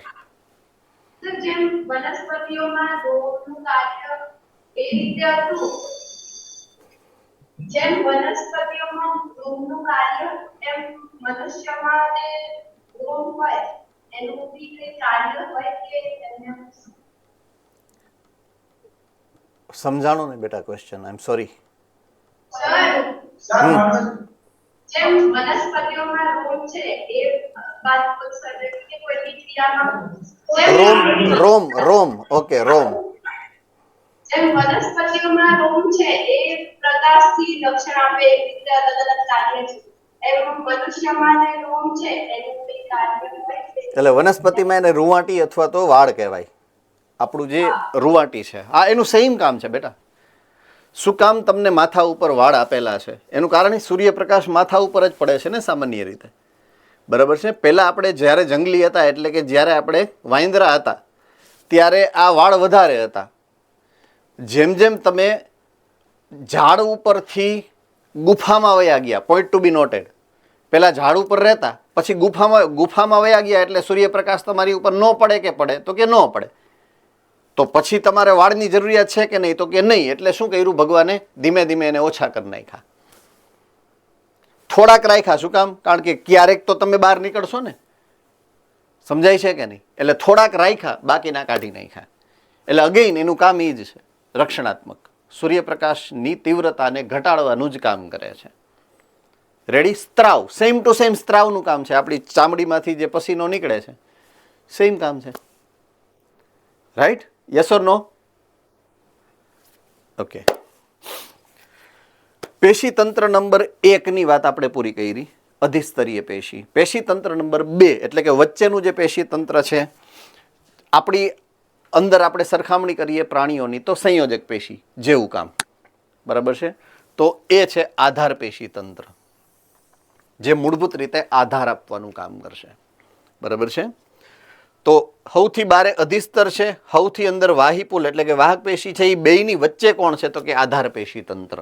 સર જેમ વનસ્પતિઓમાં રોગનું કાર્ય એ રીતે હતું, જેમ વનસ્પતિઓમાં રોગનું કાર્ય એમ મનુષ્યમાં તે રોગ હોય એનું બી કંઈ કાર્ય હોય કે એમને સમજાણો ને બેટા question, I am sorry. Sir જેમ વનસ્પતિઓમાં રોગ છે એ વાત કે કોઈ ક્રિયામાં રોમ રોમ રોમ ઓકે રોમ. જેમ વનસ્પતિઓમાં રોગ છે એ પ્રકાશથી રક્ષણ આપે એ રીતે અલગ અલગ કાર્ય છે, એમ મનુષ્યમાં જે રોગ છે એનું કંઈ કાર્ય હોય છે. એટલે વનસ્પતિમાં એને રૂવાટી અથવા તો વાળ કહેવાય. આપણું જે રૂવાટી છે આ એનું સેમ કામ છે બેટા. શું કામ તમને માથા ઉપર વાળ આપેલા છે? એનું કારણ સૂર્યપ્રકાશ માથા ઉપર જ પડે છે ને સામાન્ય રીતે, બરાબર છે. પહેલાં આપણે જ્યારે જંગલી હતા એટલે કે જ્યારે આપણે વાંદરા હતા ત્યારે આ વાળ વધારે હતા. જેમ જેમ તમે ઝાડ ઉપરથી ગુફામાં વયા ગયા, પોઈન્ટ ટુ બી નોટેડ, પહેલાં ઝાડ ઉપર રહેતા પછી ગુફામાં વયા ગયા એટલે સૂર્યપ્રકાશ તમારી ઉપર ન પડે કે પડે તો કે ન પડે, તો પછી તમારે વાળની જરૂરિયાત છે કે નહીં તો કે નહીં. એટલે શું કર્યું ભગવાને? ધીમે ધીમે એને ઓછા કરી નાખ્યા, થોડાક રાખ્યા. શું કામ? કારણ કે ક્યારેક તો તમે બહાર નીકળશો ને, સમજાય છે કે નહીં? એટલે થોડાક રાખ્યા, બાકીના કાઢી નાખ્યા. એટલે અગેઇન એનું કામ એ જ છે, રક્ષણાત્મક, સૂર્યપ્રકાશની તીવ્રતાને ઘટાડવાનું જ કામ કરે છે. રેડી? સ્ત્રાવ, સેમ ટુ સેમ સ્ત્રાવનું કામ છે. આપણી ચામડીમાંથી જે પસીનો નીકળે છે સેમ કામ છે. Right? Yes or no? Okay. પેશી તંત્ર નંબર 1 ની વાત આપણે પૂરી કરી, અધિસ્તરીય પેશી. પેશી તંત્ર નંબર 2 એટલે કે વચ્ચેનું જે પેશી તંત્ર છે, આપણી અંદર આપણે સરખામણી કરીએ પ્રાણીઓની તો સંયોજક પેશી જેવું કામ, બરાબર છે. તો એ છે આધાર પેશી તંત્ર, જે મૂળભૂત રીતે આધાર આપવાનું કામ કરશે, બરાબર છે. તો સૌથી બારે અધિસ્તર છે, સૌથી અંદર વાહીપુલ એટલે કે વાહક પેશી છે, એ બેયની વચ્ચે કોણ છે? તો કે આધાર પેશી તંત્ર.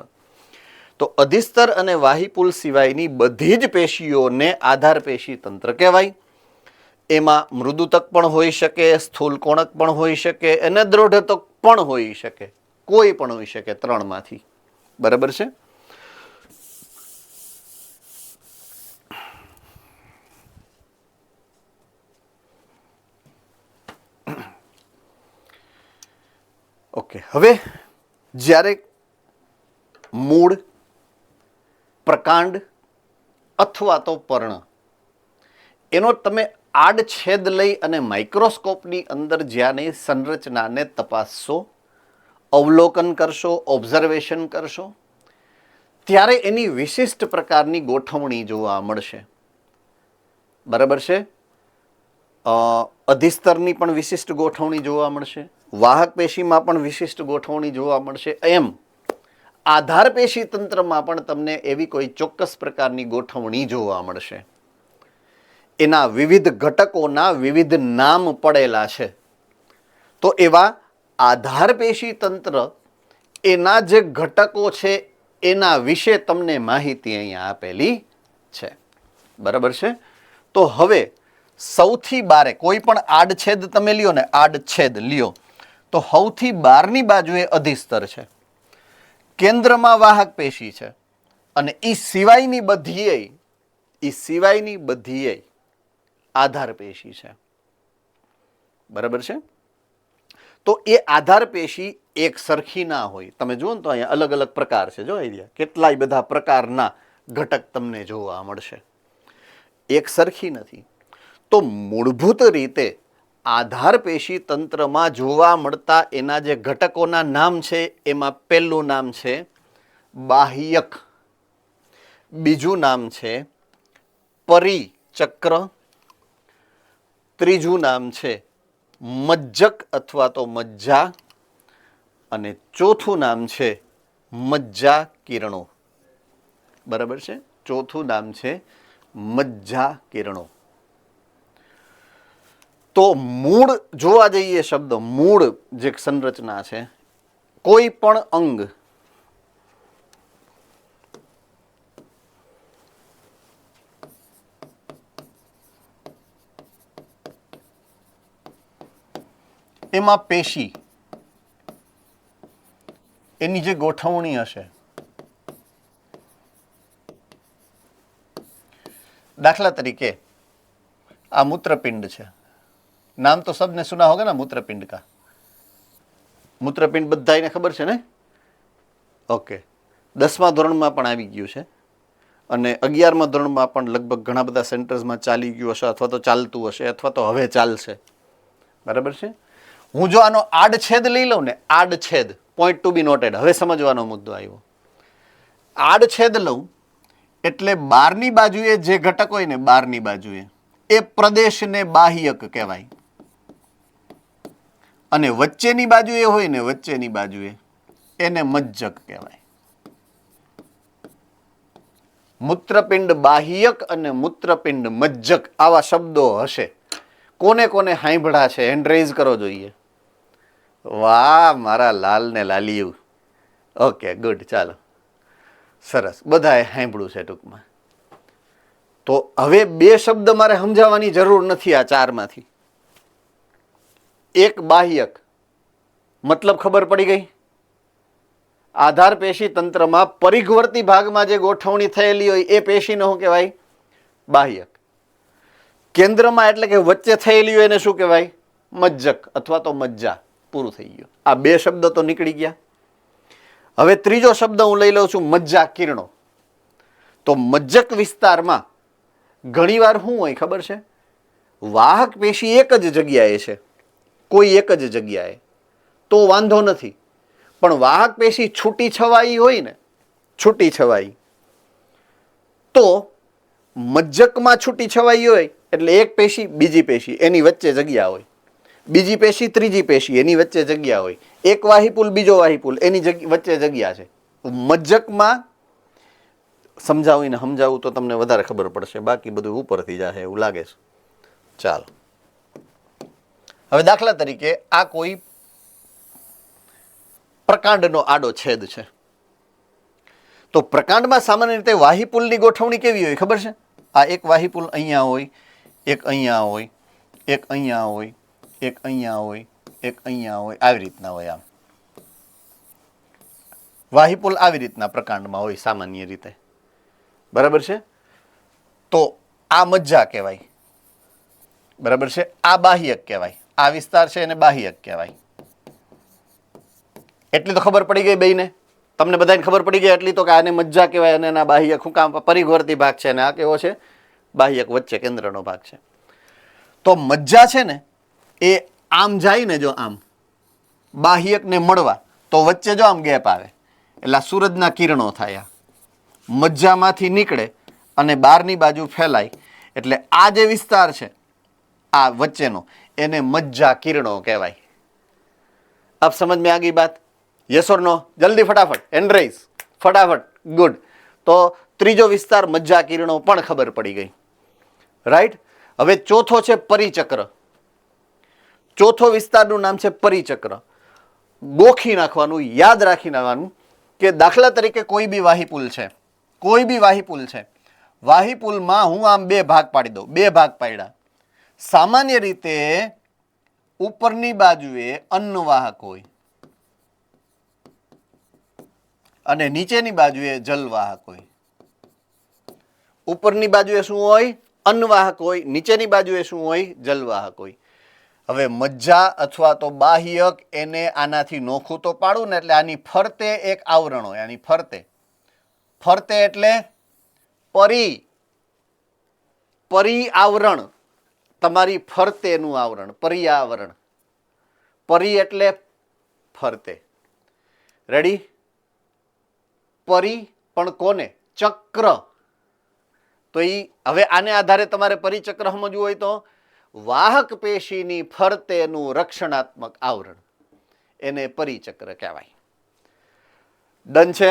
તો અધિસ્તર અને વાહીપુલ સિવાયની બધી જ પેશીઓને આધાર પેશી તંત્ર કહેવાય. એમાં મૃદુતક પણ હોઈ શકે, સ્થૂલ કોણક પણ હોઈ શકે અને દ્રઢતક પણ હોઈ શકે, કોઈ પણ હોઈ શકે ત્રણમાંથી, બરાબર છે. ઓકે. હવે જ્યારે મૂળ, પ્રકાંડ અથવા તો પર્ણ એનો તમે આડછેદ લઈ અને માઇક્રોસ્કોપની અંદર જ્યાંની સંરચનાને તપાસશો, અવલોકન કરશો, ઓબ્ઝર્વેશન કરશો, ત્યારે એની વિશિષ્ટ પ્રકારની ગોઠવણી જોવા મળશે, બરાબર છે. અધિસ્તરની પણ વિશિષ્ટ ગોઠવણી જોવા મળશે, વાહક પેશીમાં પણ વિશિષ્ટ ગોઠવણી જોવા મળશે. એમ આધાર પેશી તંત્રમાં પણ તમને એવી કોઈ ચોક્કસ પ્રકારની ગોઠવણી જોવા મળશે. એના વિવિધ ઘટકોના વિવિધ નામ પડેલા છે. તો એવા આધાર પેશી તંત્ર, એના જે ઘટકો છે એના વિશે તમને માહિતી અહીંયા આપેલી છે, બરાબર છે. તો હવે સૌથી બારે કોઈ પણ આડછેદ તમે લ્યો ને, આડછેદ લ્યો તો સૌથી બહારની બાજુએ અધિસ્તર છે, કેન્દ્રમાં વાહક પેશી છે અને એ સિવાયની બધીએ આધાર પેશી છે, બરાબર છે. તો એ આધાર પેશી એક સરખી ના હોય. તમે જુઓ ને તો અહીંયા અલગ અલગ પ્રકાર છે, જો અહીંયા કેટલાય બધા પ્રકારના ઘટક તમને જોવા મળશે, એક સરખી નથી. તો મૂળભૂત રીતે આધાર પેશી તંત્રમાં જોવા મળતા એના જે ઘટકોના નામ છે, એમાં પહેલું નામ છે બાહ્યક, બીજું નામ છે પરિચક્ર, ત્રીજું નામ છે મજ્જક અથવા તો મજ્જા અને ચોથું નામ છે મજ્જા કિરણો, બરાબર છે. ચોથું નામ છે મજ્જા કિરણો. તો મૂળ જોવા જઈએ, શબ્દ મૂળ જે સંરચના છે, કોઈ પણ અંગ એમાં પેશી એની જે ગોઠવણી હશે, દાખલા તરીકે આ મૂત્રપિંડ છે, નામ તો સબને સુના હોगा ना मूत्रपिंड का, મૂત્રપિંડ બધાને ખબર છે ને? ઓકે, 10મા ધોરણમાં પણ આવી ગયું છે અને 11મા ધોરણમાં પણ લગભગ ઘણા બધા સેન્ટર્સમાં ચાલી ગયું હશે અથવા તો ચાલતું હશે અથવા તો હવે ચાલશે, બરાબર છે? હું જો આનો આડછેદ લઈ લઉં ને, આડછેદ, પોઈન્ટ ટુ બી નોટેડ, હવે સમજવાનો મુદ્દો આવ્યો. આડછેદ લઉં એટલે બહારની બાજુએ જે ઘટક હોય ને, બહારની બાજુએ એ પ્રદેશને બાહ્યક કહેવાય અને વચ્ચેની બાજુએ હોય ને, વચ્ચેની બાજુએ એને મજ્જક કહેવાય. મૂત્રપિંડ બાહ્યક અને મૂત્રપિંડ મજ્જક આવા શબ્દો હશે. કોને કોને સાંભળ્યા છે? હેન્ડ રેઝ કરો જોઈએ. વાહ મારા લાલ ને લાલિયું. ઓકે ગુડ, ચાલો સરસ, બધાએ સાંભળ્યું છે ટૂંકમાં. તો હવે બે શબ્દ મારે સમજાવવાની જરૂર નથી આ ચારમાંથી. એક બાહ્યક, મતલબ ખબર પડી ગઈ. આધાર પેશી તંત્રમાં પરિઘવર્તી ભાગમાં જે ગોઠવણી થયેલી હોય એ પેશીને શું કહેવાય? બાહ્યક. કેન્દ્રમાં એટલે કે વચ્ચે થયેલી હોય એને શું કહેવાય? મજ્જક અથવા તો મજ્જા. પૂરું થઈ ગયું. આ બે શબ્દ તો નીકળી ગયા. હવે ત્રીજો શબ્દ હું લઈ લઉં છું, મજ્જા કિરણો. તો મજ્જક વિસ્તારમાં ઘણીવાર શું હોય ખબર છે? વાહક પેશી એક જ જગ્યાએ છે, કોઈ એક જ જગ્યાએ, તો વાંધો નથી. પણ વાહક પેશી છૂટી છવાઈ હોય ને, છૂટી છવાઈ, તો મજ્જકમાં છૂટી છવાઈ હોય એટલે એક પેશી બીજી પેશી એની વચ્ચે જગ્યા હોય, બીજી પેશી ત્રીજી પેશી એની વચ્ચે જગ્યા હોય, એક વાહિપુલ બીજો વાહિપુલ એની વચ્ચે જગ્યા છે. મજ્જકમાં સમજાવીને સમજાવું તો તમને વધારે ખબર પડશે, બાકી બધું ઉપરથી જશે એવું લાગે છે. ચાલો હવે દાખલા તરીકે આ કોઈ પ્રકાંડનો આડો છેદ છે. તો પ્રકાંડમાં સામાન્ય રીતે વાહિપુલની ગોઠવણી કેવી હોય ખબર છે? આ એક વાહિપુલ અહીંયા હોય, એક અહીંયા હોય, એક અહીંયા હોય, એક અહીંયા હોય, એક અહીંયા હોય, આવી રીતના હોય. આમ વાહિપુલ આવી રીતના પ્રકાંડમાં હોય સામાન્ય રીતે, બરાબર છે? તો આ મજ્જા કહેવાય, બરાબર છે? આ બાહ્યક કહેવાય, આ વિસ્તાર છે એને બાહ્યક કહેવાય. એટલી તો ખબર પડી ગઈ બેયને, તમને બધાને ખબર પડી ગઈ એટલી તો કે આને મજ્જા કહેવાય અને એના બાહ્યક શું કામ? પરિઘવર્તી ભાગ છે અને આ કેવો છે? બાહ્યક, વચ્ચે કેન્દ્રનો ભાગ છે. તો મજ્જા છે ને એ આમ જાય ને, જો આમ બાહ્યકને મળવા, તો વચ્ચે જો આમ ગેપ આવે એટલે આ સૂરજના કિરણો થાય, મજ્જામાંથી નીકળે અને બહારની બાજુ ફેલાય, એટલે આ જે વિસ્તાર છે આ વચ્ચેનો એને મજ્જા કિરણો કહેવાય. अब समझ में आ गई बात? यस और नो? जल्दी फटाफट हैंड रेज, फटाफट. गुड. तो ત્રીજો વિસ્તાર મજ્જા કિરણો પણ ખબર પડી ગઈ, રાઈટ? હવે ચોથો છે પરિચક્ર. ચોથો વિસ્તારનું નામ છે પરિચક્ર. ગોખી નાખવાનું, યાદ રાખી નાખવાનું કે દાખલા તરીકે કોઈ બી વાહિપુલ છે, કોઈ બી વાહિપુલ છે, વાહિપુલમાં હું આમ બે ભાગ પાડી દઉં, બે ભાગ પાડ્યા. સામાન્ય રીતે ઉપરની બાજુએ અન્નવાહક હોય અને નીચેની બાજુએ જલવાહક હોય. ઉપરની બાજુએ શું હોય? અન્નવાહક હોય. નીચેની બાજુએ શું હોય? જલવાહક હોય. હવે મજ્જા અથવા તો બાહ્યક એને આનાથી નોખું તો પાડું ને, એટલે આની ફરતે એક આવરણ હોય. આની ફરતે, ફરતે એટલે પરિઆવરણ, તમારી ફરતેનું આવરણ, પર્યાવરણ. પરી એટલે ફરતે. રેડી? પરી પણ કોને? ચક્ર. તો હવે આને આધારે તમારે પરિચક્ર સમજવું હોય તો વાહક પેશીની ફરતેનું રક્ષણાત્મક આવરણ, એને પરિચક્ર કહેવાય. ડન છે?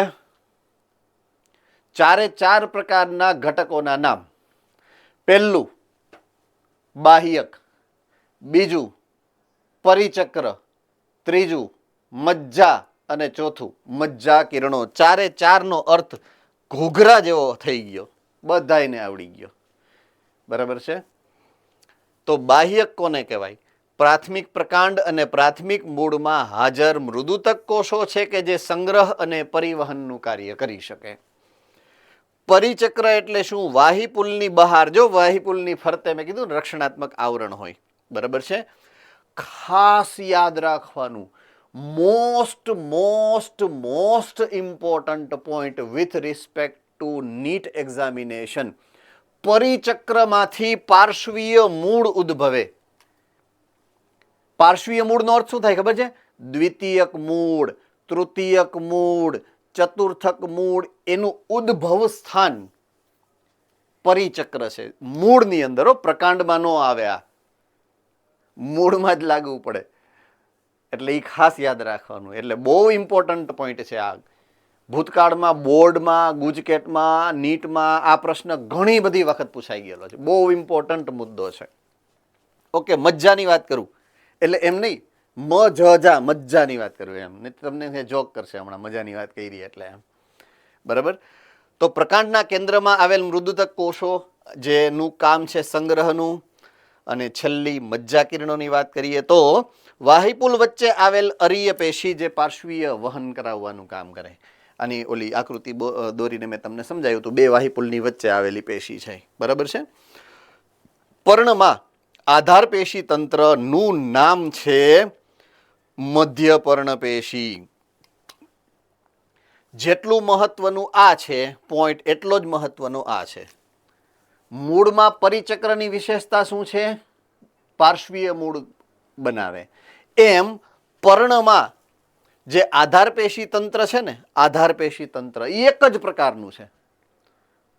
ચારે ચાર પ્રકારના ઘટકોના નામ. પહેલું બાહ્યક, બીજું પરિચક્ર, ત્રીજું મજ્જા અને ચોથું મજ્જા કિરણો. ચારે ચારનો અર્થ ઘોઘરા જેવો થઈ ગયો, બધાયને આવડી ગયો, બરાબર છે? તો બાહ્યક કોને કહેવાય? પ્રાથમિક પ્રકાંડ અને પ્રાથમિક મૂળમાં હાજર મૃદુતક કોષો છે કે જે સંગ્રહ અને પરિવહનનું કાર્ય કરી શકે. પરિચક્ર એટલે શું? વાહીપુલની બહાર, જો વાહીપુલની ફરતે મેં કીધું રક્ષણાત્મક આવરણ હોય, બરાબર છે. ખાસ યાદ રાખવાનું, most important point with respect to NEET examination, પરિચક્રમાંથી પાર્શ્વીય મૂળ ઉદ્ભવે. પાર્શ્વીય મૂળનો અર્થ શું થાય ખબર છે? દ્વિતીયક મૂળ, તૃતીયક મૂળ, ચતુર્થક મૂળ, એનું ઉદ્ભવ સ્થાન પરિચક્ર છે. મૂળની અંદર, પ્રકાંડમાં નો આવે, આ મૂળમાં જ લાગવું પડે. એટલે એ ખાસ યાદ રાખવાનું. એટલે બહુ ઇમ્પોર્ટન્ટ પોઈન્ટ છે આ. ભૂતકાળમાં બોર્ડમાં, ગુજકેટમાં, નીટમાં આ પ્રશ્ન ઘણી બધી વખત પૂછાઈ ગયેલો છે. બહુ ઇમ્પોર્ટન્ટ મુદ્દો છે. ઓકે, મજ્જાની વાત કરું એટલે એમ નહીં, મજ્જાની વાત કરું એમ નહીં, તમને જોક કરશે હમણાં મજાની વાત કરી એટલે એમ, બરાબર. તો પ્રકાંડના કેન્દ્રમાં આવેલ મૃદુતક કોષો જેનું કામ છે સંગ્રહનું, અને છેલ્લી મજ્જા કિરણોની વાત કરીએ તો વાહીપુલ વચ્ચે આવેલ અરીય પેશી જે પાર્શ્વીય વહન કરાવવાનું કામ કરે. આની ઓલી આકૃતિ દોરીને મેં તમને સમજાવ્યું હતું, બે વાહીપુલની વચ્ચે આવેલી પેશી છે, બરાબર છે. પર્ણમાં આધાર પેશી તંત્રનું નામ છે મધ્ય પર્ણ પેશી. જેટલું મહત્વનું આ છે પોઈન્ટ, એટલો જ મહત્વનો આ છે. મૂળમાં પરિચક્રની વિશેષતા શું છે? પાર્શ્વીય મૂળ બનાવે. એમ પર્ણમાં જે આધાર પેશી તંત્ર છે ને, આધાર પેશી તંત્ર એક જ પ્રકારનું છે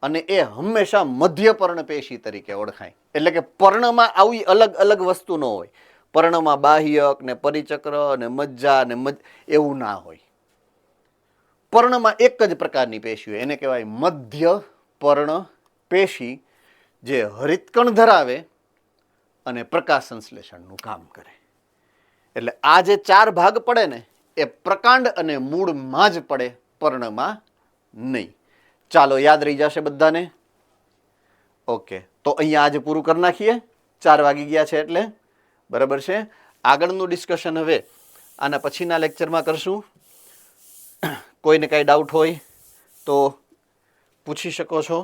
અને એ હંમેશા મધ્ય પર્ણ પેશી તરીકે ઓળખાય. એટલે કે પર્ણમાં આવી અલગ અલગ વસ્તુ ન હોય. પર્ણમાં બાહ્યક ને પરિચક્ર ને મજ્જા ને એવું ના હોય. પર્ણમાં એક જ પ્રકારની પેશી હોય, એને કહેવાય મધ્ય પર્ણ પેશી, જે હરિતકણ ધરાવે અને પ્રકાશ સંશ્લેષણનું કામ કરે. એટલે આ જે ચાર ભાગ પડે ને એ પ્રકાંડ અને મૂળમાં જ પડે, પર્ણમાં નહીં. ચાલો, યાદ રહી જશે બધાને. ઓકે, તો અહીંયા આજે પૂરું કરી નાખીએ, 4 વાગી ગયા છે એટલે, બરાબર છે. આગળનું ડિસ્કશન હવે આના પછીના લેક્ચરમાં કરશું. કોઈને કાંઈ ડાઉટ હોય તો પૂછી શકો છો.